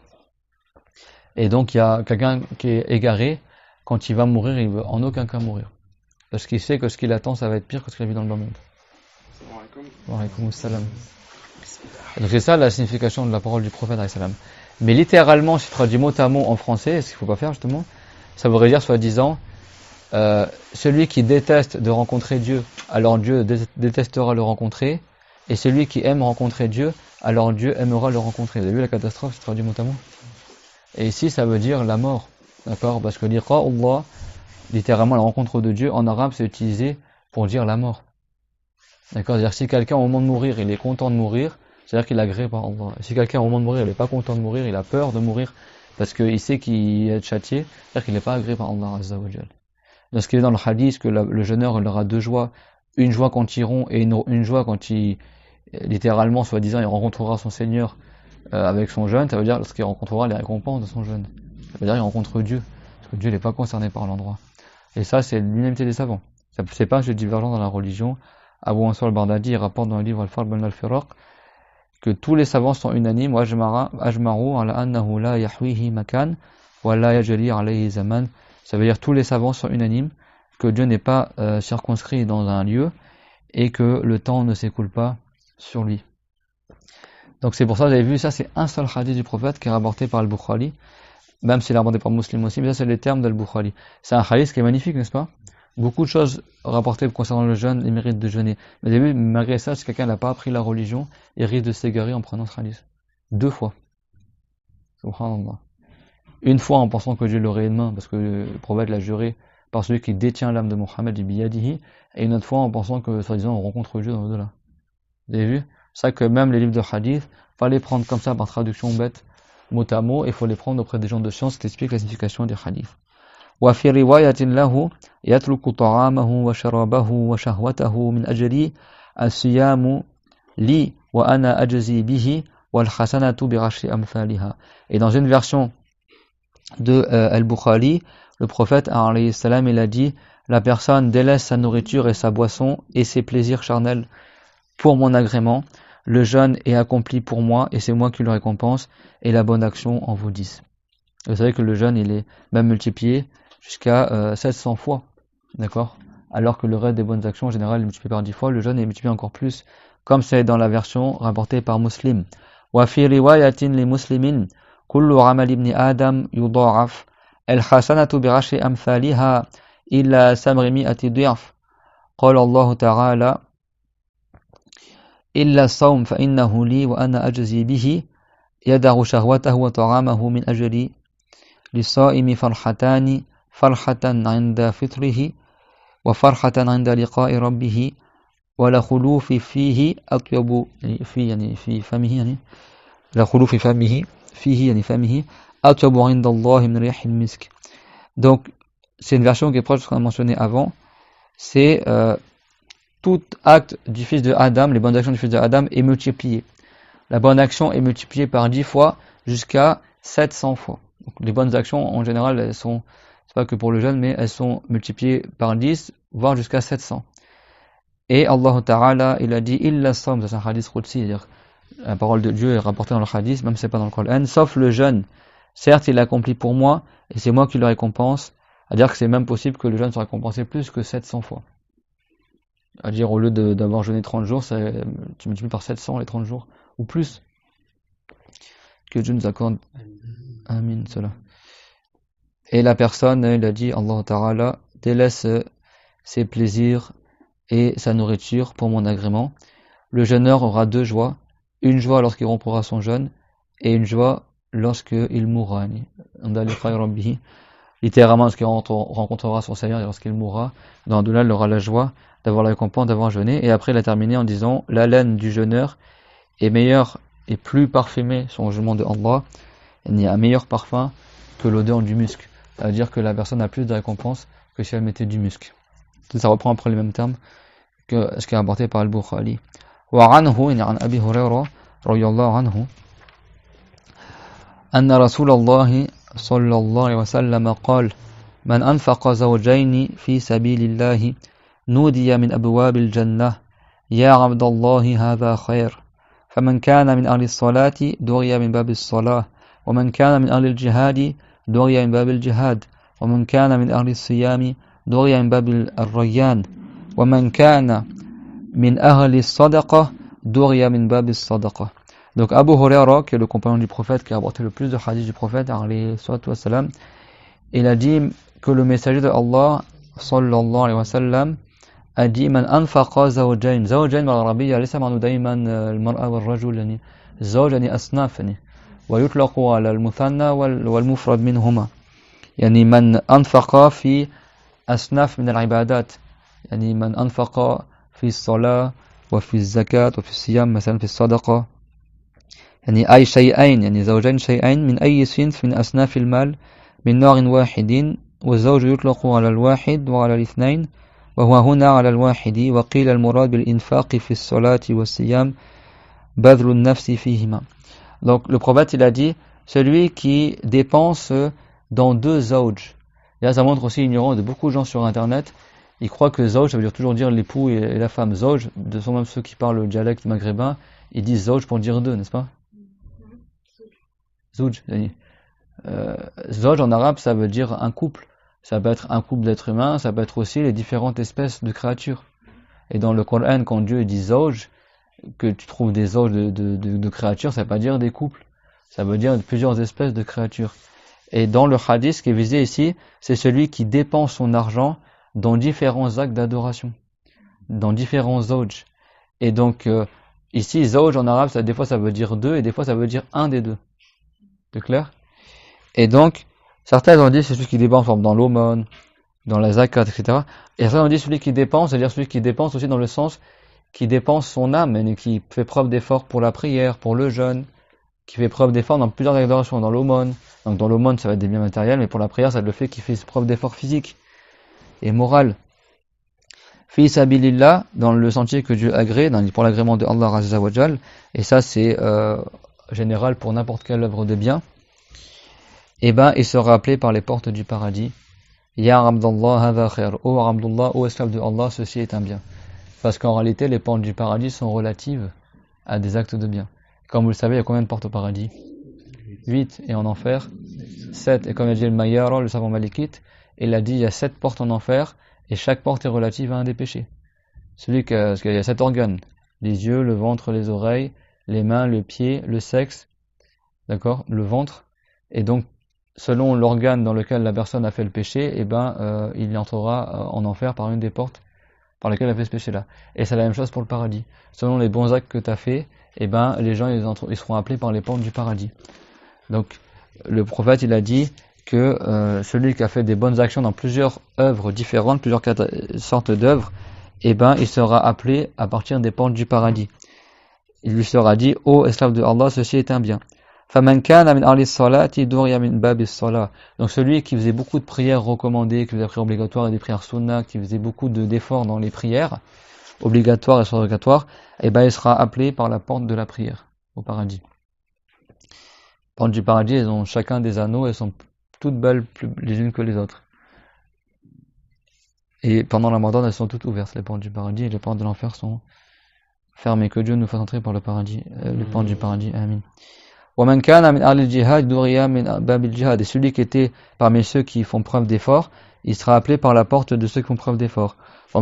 Et donc il y a quelqu'un qui est égaré, quand il va mourir, il veut en aucun cas mourir. Parce qu'il sait que ce qu'il attend, ça va être pire que ce qu'il a vu dans le bas monde. Wa alaykoum assalam. Donc c'est ça la signification de la parole du prophète alayhi salam. Mais littéralement, si tu traduis mot à mot en français, ce qu'il faut pas faire justement, ça voudrait dire soi-disant celui qui déteste de rencontrer Dieu, alors Dieu détestera le rencontrer, Et celui qui aime rencontrer Dieu, alors Dieu aimera le rencontrer. Vous avez vu la catastrophe, c'est traduit mot à mot. Et ici, ça veut dire la mort. D'accord? Parce que liqa Allah, littéralement la rencontre de Dieu, en arabe, c'est utilisé pour dire la mort. D'accord? C'est-à-dire que si quelqu'un, au moment de mourir, il est content de mourir, c'est-à-dire qu'il est agréé par Allah. Et si quelqu'un, au moment de mourir, il n'est pas content de mourir, il a peur de mourir, parce qu'il sait qu'il est châtié, c'est-à-dire qu'il n'est pas agréé par Allah Azza wa Jal. Parce qu'il est dans le hadith que le jeûneur, il aura deux joies. Une joie quand ils iront et une joie quand il, littéralement, soi-disant, il rencontrera son Seigneur avec son jeûne. Ça veut dire lorsqu'il rencontrera les récompenses de son jeûne. Ça veut dire qu'il rencontre Dieu. Parce que Dieu n'est pas concerné par l'endroit. Et ça, c'est l'unanimité des savants. C'est pas un sujet divergent dans la religion. Abu Ansar al-Bardadi rapporte dans le livre Al-Farq bin al-Firaq que tous les savants sont unanimes. Ajmaru ala annahu la yahwihi makan wa la yajri alayhi zaman. Ça veut dire tous les savants sont unanimes que Dieu n'est pas circonscrit dans un lieu et que le temps ne s'écoule pas sur lui. Donc c'est pour ça, vous avez vu, ça c'est un seul hadith du prophète qui est rapporté par Al-Bukhari, même s'il est rapporté par Muslim aussi, mais ça c'est les termes d'Al-Bukhari. C'est un hadith qui est magnifique, n'est-ce pas? Beaucoup de choses rapportées concernant le jeûne, les mérites de jeûner. Mais vous avez vu, malgré ça, si quelqu'un n'a pas appris la religion, il risque de s'égarer en prenant ce hadith. 2 fois. Subhanallah. Une fois en pensant que Dieu l'aurait une main, parce que le prophète l'a juré par celui qui détient l'âme de Mohammed biyadihi, et une autre fois en pensant que, soi-disant, on rencontre Dieu dans l'au-delà. Vous avez vu? C'est ça que même les livres de hadith, faut les prendre comme ça par traduction bête, mot à mot, et il faut les prendre auprès des gens de science qui expliquent la signification des hadiths. وفي رواية له يترك طعامه وشرابه وشهوته من أجل الصيام لي وأنا أجزي به والحسنة بعشر أمثالها. Et dans une version de Al-Bukhari, le prophète alayhi salam, il a dit: la personne délaisse sa nourriture et sa boisson et ses plaisirs charnels pour mon agrément, le jeûne est accompli pour moi et c'est moi qui le récompense, et la bonne action en vaut 10. Vous savez que le jeûne, il est même multiplié jusqu'à 700 fois, d'accord? Alors que le reste des bonnes actions, en général, est multiplié par 10 fois, le jeûne est multiplié encore plus, comme c'est dans la version rapportée par Muslim. وفي رواية لمسلم كل عمل ابن آدم يضاعف الحسنة بعشر أمثالها إلا 700 ضعف قال الله تعالى إلا الصوم فإنه لي وأنا أجزي به يدع شهوته وطعامه من أجلي للصائم فرحتان فرحة عند فطره وفرحة عند لقاء ربه ولخلوف فيه أطيب في فمه لخلوف فمه فيه فمه أطيب عند الله من ريح المسك. Donc c'est une version qui est proche de ce qu'on a mentionné avant. C'est tout acte du fils de Adam, les bonnes actions du fils de Adam est multiplié. La bonne action est multipliée par 10 fois jusqu'à 700 fois. Donc les bonnes actions en général, elles sont, c'est pas que pour le jeûne, mais elles sont multipliées par 10, voire jusqu'à 700. Et Allah Ta'ala, il a dit illa sam, ça c'est un hadith qudsi, c'est-à-dire la parole de Dieu est rapportée dans le hadith, même si c'est pas dans le Coran, sauf le jeûne. Certes, il l'accomplit pour moi, et c'est moi qui le récompense. C'est-à-dire que c'est même possible que le jeûne soit récompensé plus que 700 fois. C'est-à-dire au lieu d'avoir jeûné 30 jours, tu multiplies par 700 les 30 jours, ou plus. Que Dieu nous accorde. Amin, cela. Et la personne, il a dit, Allah Ta'ala, délaisse ses plaisirs et sa nourriture pour mon agrément. Le jeûneur aura 2 joies. Une joie lorsqu'il rompra son jeûne, et une joie lorsqu'il mourra. Littéralement, lorsqu'il rencontrera son Seigneur et lorsqu'il mourra, dans le delà, il aura la joie d'avoir la récompense d'avoir jeûné. Et après, il a terminé en disant, la laine du jeûneur est meilleure et plus parfumée, son jugement de Allah. Il y a un meilleur parfum que l'odeur du musc. C'est-à-dire que la personne a plus de récompense que si elle mettait du musc. Ça reprend après les mêmes termes que ce qui est rapporté par Al-Bukhari. وعنه عن أبي هريرة رضي الله عنه أن رسول الله صلى الله عليه وسلم قال من أنفق زوجين في سبيل الله نودي من أبواب الجنة يا عبد الله هذا خير فمن كان من أهل الصلاة دعي من باب الصلاة ومن كان من أهل الجهاد دعي من باب الجهاد ومن كان من أهل الصيام دعي من باب الريان ومن كان min ahli sadaqa duriya min babis sadaqa. Donc Abu Huraira, qui est le compagnon du prophète, qui a apporté le plus de hadiths du prophète, alayhi salatu wassalam, il a dit que le messager de Allah, sallallahu alayhi wa sallam, a dit من أنفق زوجين زوجين بالعربية ليس معنى دائما المرأة والرجل يعني الزوج يعني أصناف يعني ويطلق على المثنى والمفرد منهما يعني من أنفق في أصناف من العبادات يعني من أنفق في الصلاة وفي الزكاة وفي الصيام مثلا في الصدقة يعني أي شيئين يعني زوجين شيئين من أي صنف من أصناف المال من نوع واحد والزوج يطلق على الواحد وعلى الاثنين وهو هنا على الواحد وقيل المراد بالإنفاق في الصلاة والصيام بذل النفس فيهما. Donc le prophète il a dit celui qui dépense dans deux zawj. Et là ça montre aussi l'ignorance de beaucoup de gens sur internet. Ils croient que zawj ça veut dire toujours dire l'époux et la femme. Zawj, de sont même ceux qui parlent le dialecte maghrébin, ils disent zawj pour dire deux, n'est-ce pas? Zawj. Zawj en arabe ça veut dire un couple. Ça peut être un couple d'êtres humains, ça peut être aussi les différentes espèces de créatures. Et dans le Coran, quand Dieu dit zawj, que tu trouves des zawj de créatures, ça veut pas dire des couples. Ça veut dire plusieurs espèces de créatures. Et dans le hadith, ce qui est visé ici, c'est celui qui dépense son argent dans différents actes d'adoration. Dans différents zawj. Et donc, ici, zawj en arabe, des fois ça veut dire deux, et des fois ça veut dire un des deux. C'est clair? Et donc, certains ont dit c'est celui qui dépense dans l'aumône, dans la zakat, etc. Et certains ont dit celui qui dépense, c'est-à-dire celui qui dépense aussi dans le sens qui dépense son âme, et qui fait preuve d'effort pour la prière, pour le jeûne, qui fait preuve d'effort dans plusieurs adorations, dans l'aumône. Donc dans l'aumône ça va être des biens matériels, mais pour la prière ça va être le fait qu'il fait preuve d'effort physique et moral. Fi sabilillah, dans le sentier que Dieu agrée, pour l'agrément de Allah Azza wa Jal, et ça c'est général pour n'importe quelle œuvre de bien. Et il sera appelé par les portes du paradis. Ya Abdullah hadha khair. Oh Abdullah, oh esclave de Allah, ceci est un bien. Parce qu'en réalité, les portes du paradis sont relatives à des actes de bien. Comme vous le savez, il y a combien de portes au paradis? 8. Et en enfer 7. Et comme a dit le Mayyara, le savant malikite, il a dit il y a 7 portes en enfer, et chaque porte est relative à un des péchés. Parce qu'il y a 7 organes. Les yeux, le ventre, les oreilles, les mains, le pied, le sexe, d'accord, le ventre. Et donc, selon l'organe dans lequel la personne a fait le péché, il y entrera en enfer par une des portes par lesquelles elle a fait ce péché-là. Et c'est la même chose pour le paradis. Selon les bons actes que tu as fait, les gens ils seront appelés par les portes du paradis. Donc, le prophète il a dit que celui qui a fait des bonnes actions dans plusieurs œuvres différentes, plusieurs sortes d'œuvres, il sera appelé à partir des portes du paradis. Il lui sera dit, ô esclave de Allah, ceci est un bien. Donc celui qui faisait beaucoup de prières recommandées, qui faisait des prières obligatoires et des prières sunnah, qui faisait beaucoup d'efforts dans les prières obligatoires et surrogatoires, il sera appelé par la porte de la prière au paradis. Les portes du paradis, elles ont chacun des anneaux, elles sont toutes belles les unes que les autres. Et pendant la Ramadan, elles sont toutes ouvertes, les portes du paradis, et les portes de l'enfer sont fermées. Que Dieu nous fasse entrer par le paradis, les portes du paradis. Amin. Et celui qui était parmi ceux qui font preuve d'effort, il sera appelé par la porte de ceux qui font preuve d'effort. Et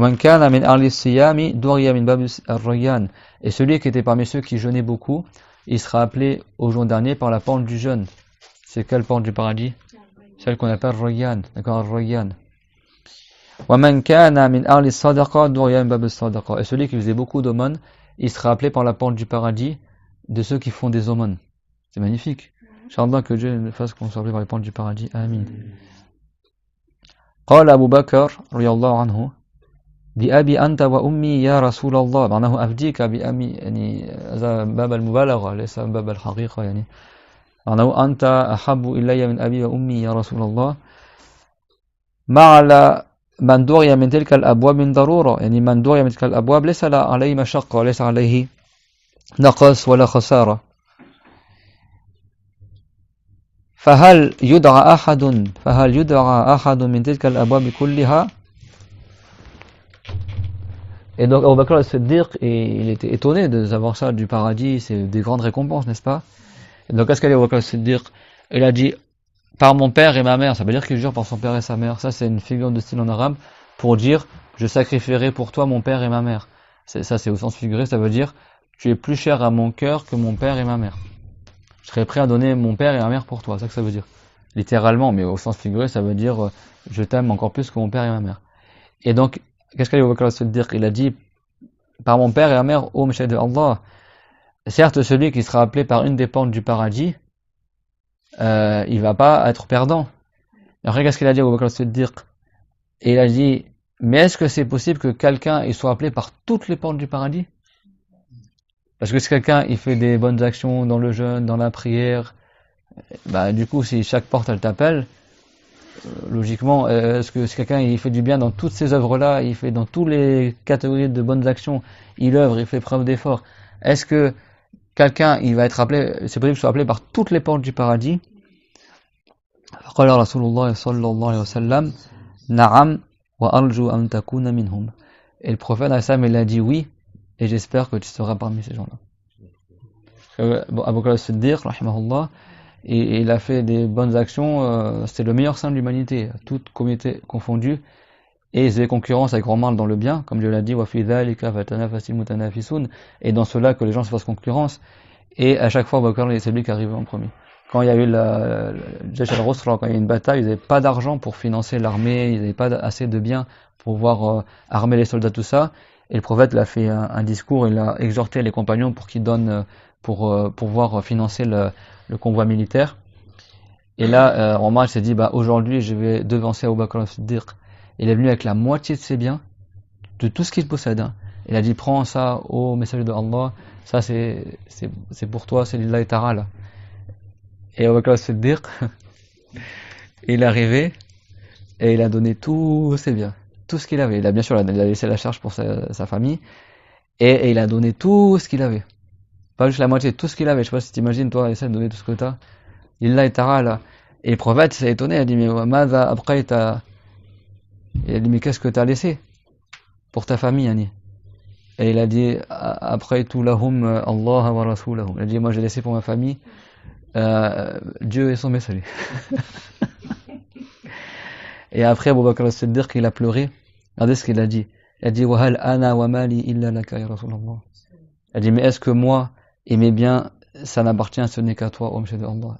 celui qui était parmi ceux qui jeûnaient beaucoup, il sera appelé au jour dernier par la porte du jeûne. C'est quelle porte du paradis? Celle qu'on appelle Rayyan. D'accord, Rayyan. Et celui qui faisait beaucoup d'aumônes, il sera appelé par la porte du paradis de ceux qui font des aumônes. C'est magnifique. Inch'Allah que Dieu nous fasse qu'on soit appelé par les portes du paradis. Amin. قال أبو بكر رضي الله عنه بأبي أنت وأمي يا رسول الله معناه أفديك بأمي يعني هذا باب المبالغة ليس باب الحقيقة يعني معناه أنت أحب إلي من أبي وأمي يا رسول الله ما على من دعي من تلك الأبواب من ضرورة يعني من دعي من تلك الأبواب ليس عليه مشقة وليس عليه نقص ولا خسارة فهل يدعى أحد من تلك الأبواب كلها. Et donc Abu Bakr al-Siddiq, il était étonné de savoir ça du paradis, c'est des grandes récompenses, n'est-ce pas? Et donc qu'est-ce qu'a dit Abu Bakr al-Siddiq? Il a dit par mon père et ma mère, ça veut dire qu'il jure par son père et sa mère. Ça c'est une figure de style en arabe pour dire je sacrifierai pour toi mon père et ma mère. Ça c'est au sens figuré, ça veut dire tu es plus cher à mon cœur que mon père et ma mère. Je serais prêt à donner mon père et ma mère pour toi, c'est ça que ça veut dire. Littéralement, mais au sens figuré, ça veut dire je t'aime encore plus que mon père et ma mère. Et donc, Qu'est-ce qu'a dit Abu Bakr as-Siddiq? Il a dit, par mon père et ma mère, ô messager de Allah, certes, celui qui sera appelé par une des portes du paradis, il va pas être perdant. Et après, qu'est-ce qu'il a dit Abu Bakr as-Siddiq? Et il a dit, mais est-ce que c'est possible que quelqu'un il soit appelé par toutes les portes du paradis? Parce que si quelqu'un il fait des bonnes actions dans le jeûne, dans la prière, bah du coup si chaque porte elle t'appelle, logiquement, est-ce que si quelqu'un il fait du bien dans toutes ces œuvres-là, il fait dans toutes les catégories de bonnes actions, il œuvre, il fait preuve d'effort, est-ce que quelqu'un il va être appelé, c'est possible qu'il soit appelé par toutes les portes du paradis? قال رسول الله صلى الله عليه وسلم نعم وأرجو أن تكون منهم. Et le prophète il a dit oui, et j'espère que tu seras parmi ces gens-là. Abu Bakr as-Siddiq, rahimahullah, il a fait des bonnes actions, c'était le meilleur saint de l'humanité, toute communauté confondue, et il faisait concurrence avec Romain dans le bien, comme Dieu l'a dit, وَفِي ذَلِكَ فَتَنَافَسِ الْمُتَنَافِسُونَ, et dans cela que les gens se fassent concurrence, et à chaque fois Abu Bakr c'est lui qui arrivait en premier. Quand il y a eu la Jaysh al-Rusra, quand il y a eu une bataille, ils n'avaient pas d'argent pour financer l'armée, ils n'avaient pas assez de biens pour pouvoir armer les soldats, tout ça. Et le prophète il a fait un discours, il a exhorté les compagnons pour qu'ils donnent, pour pouvoir financer le convoi militaire. Et là, Omar s'est dit, bah aujourd'hui je vais devancer Abu Bakr as-Siddiq. Il est venu avec la moitié de ses biens, de tout ce qu'il possède. Hein. Il a dit, prends ça au messager de Allah, ça c'est pour toi, c'est l'Illah Ta'ala. Et Abu Bakr as-Siddiq, il est arrivé et il a donné tous ses biens, tout ce qu'il avait. Il a bien sûr il a laissé la charge pour sa famille et il a donné tout ce qu'il avait. Pas juste la moitié, tout ce qu'il avait. Je sais pas si t'imagines, toi, essaie de donner tout ce que t'as. Illah et Ta'ala. Et le prophète s'est étonné, il a dit, mais Mada après il a dit, mais qu'est-ce que t'as laissé pour ta famille, Annie? Et il a dit, après tout lahum Allah wa rasulahum. Il a dit, moi j'ai laissé pour ma famille Dieu et son messager. Et après Abu Bakr as-Siddiq il a pleuré. Regardez ce qu'il a dit. Il a dit وَهَلْ أَنَا وَمَالِي إِلَّا لَكَ يَا رَسُولَ اللَّهِ. Il a dit mais est-ce que moi et mes biens ça n'appartient ce n'est qu'à toi, ô messager de Allah.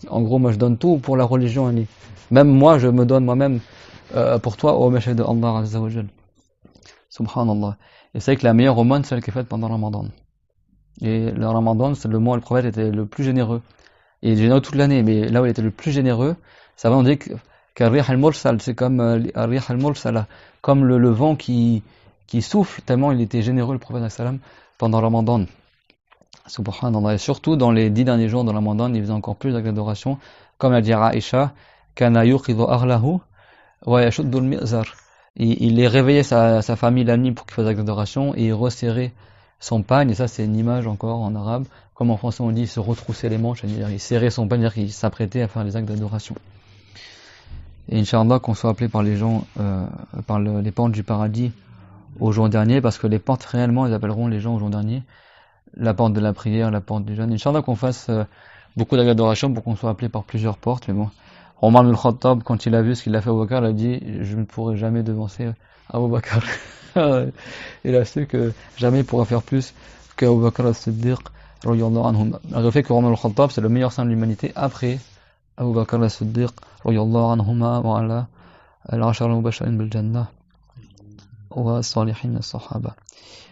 En gros moi je donne tout pour la religion. Même moi je me donne moi-même pour toi, ô messager de Allah Azza wa Jal. Subhanallah. Et c'est que la meilleure aumône c'est celle qui est faite pendant le Ramadan. Et le Ramadan, c'est le mois où le prophète était le plus généreux. Il est généreux toute l'année, mais là où il était le plus généreux, ça va on dit qu'Arrih al-Mursal, c'est comme Arrih al-Mursala, comme le vent qui souffle, tellement il était généreux le prophète sallam pendant le Ramadan. Subhanallah. Et surtout dans les 10 derniers jours de Ramadan, il faisait encore plus d'actes d'adoration, comme l'a dit Aïcha, kana yuqidhu ahlahu wa yashuddu al-mi'zar. Il les réveillait sa famille la nuit pour qu'il fasse d'actes d'adoration et il resserrait son pagne, et ça c'est une image encore en arabe, comme en français on dit se retrousser les manches, c'est-à-dire il serrait son pagne, c'est-à-dire qu'il s'apprêtait à faire les actes d'adoration. Et Inch'Allah qu'on soit appelé par les gens, par les portes du paradis au jour dernier, parce que les portes réellement, ils appelleront les gens au jour dernier, la porte de la prière, la porte du jeûne. Inch'Allah qu'on fasse beaucoup d'actes d'adoration pour qu'on soit appelé par plusieurs portes, mais bon. Omar ibn al-Khattab, quand il a vu ce qu'il a fait à Abu Bakr, il a dit, je ne pourrai jamais devancer Abu Bakr. Il a su que jamais il pourra faire plus qu'Abu Bakr as-Siddiq radiyallahu anhu. Le fait que Omar al-Khattab c'est le meilleur saint de l'humanité après Abu Bakr as-Siddiq radiyallahu anhuma wa ala al-ashar al-mubashirin bil jannah wa as-salihin as-sahaba.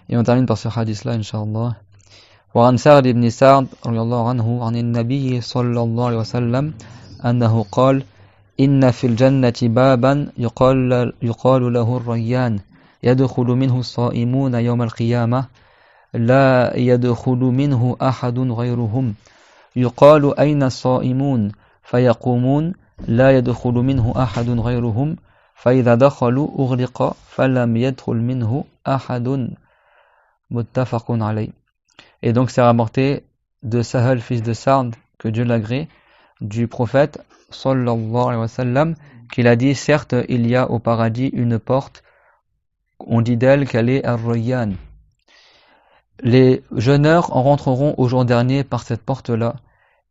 Et on termine par ce hadith là inchallah. وعن سعد بن سعد رضي الله عنه عن النبي صلى الله عليه وسلم أنه قال إن في الجنة بابا يقال له الريان يدخل منه الصائمون يوم القيامة لا يدخل منه أحد غيرهم يقال أين الصائمون فيقومون لا يدخل منه أحد غيرهم فإذا دخلوا أغلق فلم يدخل منه أحد متفق عليه. Et donc c'est rapporté de Sahel fils de Sa'd, que Dieu l'agrée, du prophète sallallahu alayhi wa sallam, qu'il a dit, certes il y a au paradis une porte, on dit d'elle qu'elle est Ar-Rayyan. Les jeûneurs en rentreront au jour dernier par cette porte-là,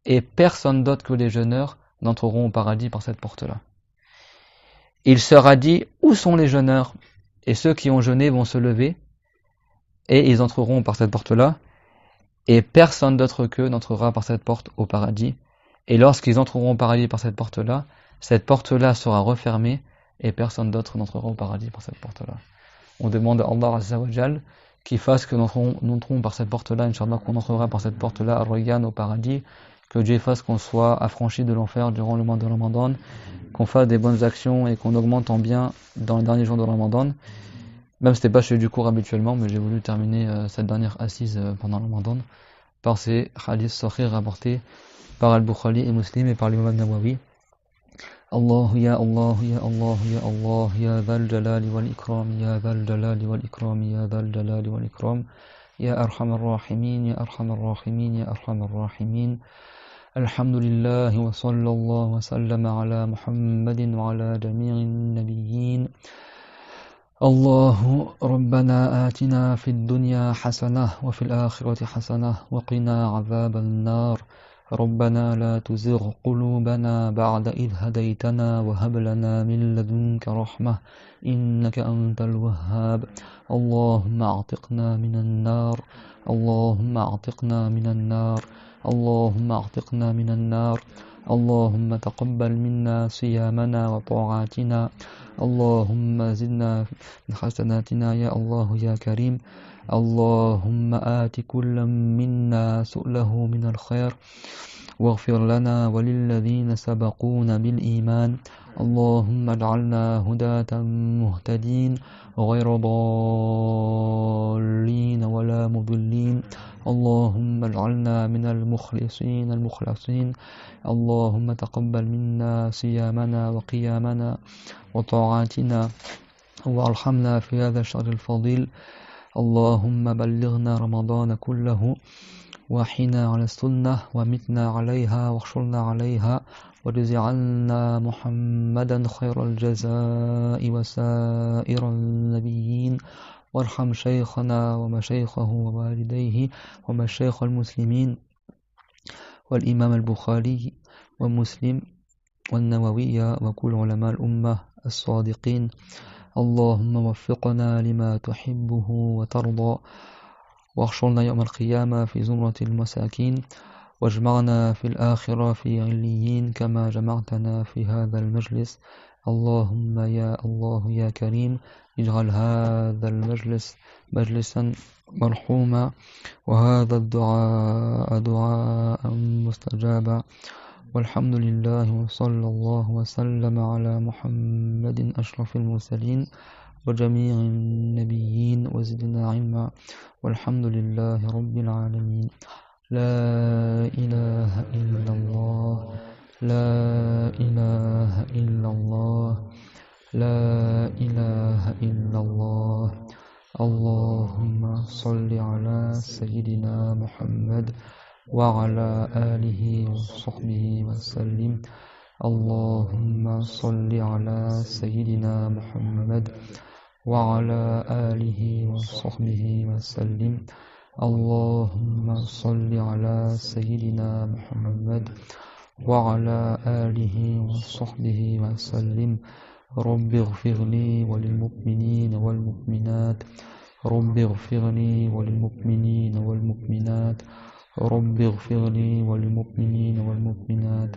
et personne d'autre que les jeûneurs n'entreront au paradis par cette porte-là. Il sera dit, où sont les jeûneurs? Et ceux qui ont jeûné vont se lever, et ils entreront par cette porte-là, et personne d'autre qu'eux n'entrera par cette porte au paradis. Et lorsqu'ils entreront au paradis par cette porte-là sera refermée, et personne d'autre n'entrera au paradis par cette porte-là. On demande à Allah Azza wa Jal qu'il fasse que nous entrons par cette porte-là, Inch'Allah, qu'on entrera par cette porte-là, Ar-Rayyan, au paradis, que Dieu fasse qu'on soit affranchi de l'enfer durant le mois de Ramadan, qu'on fasse des bonnes actions et qu'on augmente en bien dans les derniers jours de Ramadan. Même si c'était pas celui du cours habituellement, mais j'ai voulu terminer cette dernière assise pendant le Ramadan par ces hadiths sahih rapportés par Al-Bukhari et Muslim et par l'imam Al-Nawawi. Allah ya Allah ya Allah ya Allah ya dhal jalali wal ikram ya dhal jalali wal ikram ya dhal jalali wal ikram ya arhamar rahimin ya arhamar rahimin ya arhamar rahimin. Alhamdulillah wa sallallahu wa sallama ala Muhammadin wa ala jami'in nabiyyin. الله ربنا آتنا في الدنيا حسنة وفي الآخرة حسنة وقنا عذاب النار. ربنا لا تزغ قلوبنا بعد إذ هديتنا وهب لنا من لدنك رحمة إنك أنت الوهاب. اللهم اعتقنا من النار اللهم اعتقنا من النار اللهم اعتقنا من النار. اللهم تقبل منا صيامنا وطاعاتنا. اللهم زدنا من حسناتنا يا الله يا كريم. اللهم آت كل منا سؤله من الخير واغفر لنا وللذين سبقونا بالإيمان. اللهم اجعلنا هداة مهتدين غير ضالين ولا مضلين. اللهم اجعلنا من المخلصين المخلصين. اللهم تقبل منا صيامنا وقيامنا وطاعاتنا وارحمنا في هذا الشهر الفضيل. اللهم بلغنا رمضان كله وحنا على السنة ومتنا عليها واحشرنا عليها وجز عنا محمدا خير الجزاء وسائر النبيين. وارحم شيخنا ومشايخه ووالديه ومشايخ المسلمين والإمام البخاري ومسلم والنووي وكل علماء الأمة الصادقين. اللهم وفقنا لما تحبه وترضى واحشرنا يوم القيامة في زمرة المساكين واجمعنا في الآخرة في عليين كما جمعتنا في هذا المجلس. اللهم يا الله يا كريم اجعل هذا المجلس مجلسا مرحوما وهذا الدعاء دعاء مستجابا. والحمد لله وصلى الله وسلم على محمد أشرف المرسلين وجميع النبيين وزدنا علما والحمد لله رب العالمين. لا إله إلا الله لا إله إلا الله لا إله إلا الله. اللهم صل على سيدنا محمد وعلى آله وصحبه وسلم. اللهم صل على سيدنا محمد وعلى آله وصحبه وسلم. اللهم صل على سيدنا محمد وعلى آله وصحبه وسلم. رب اغفر لي وللمؤمنين والمؤمنات رب اغفر لي وللمؤمنين والمؤمنات رب اغفر لي وللمؤمنين والمؤمنات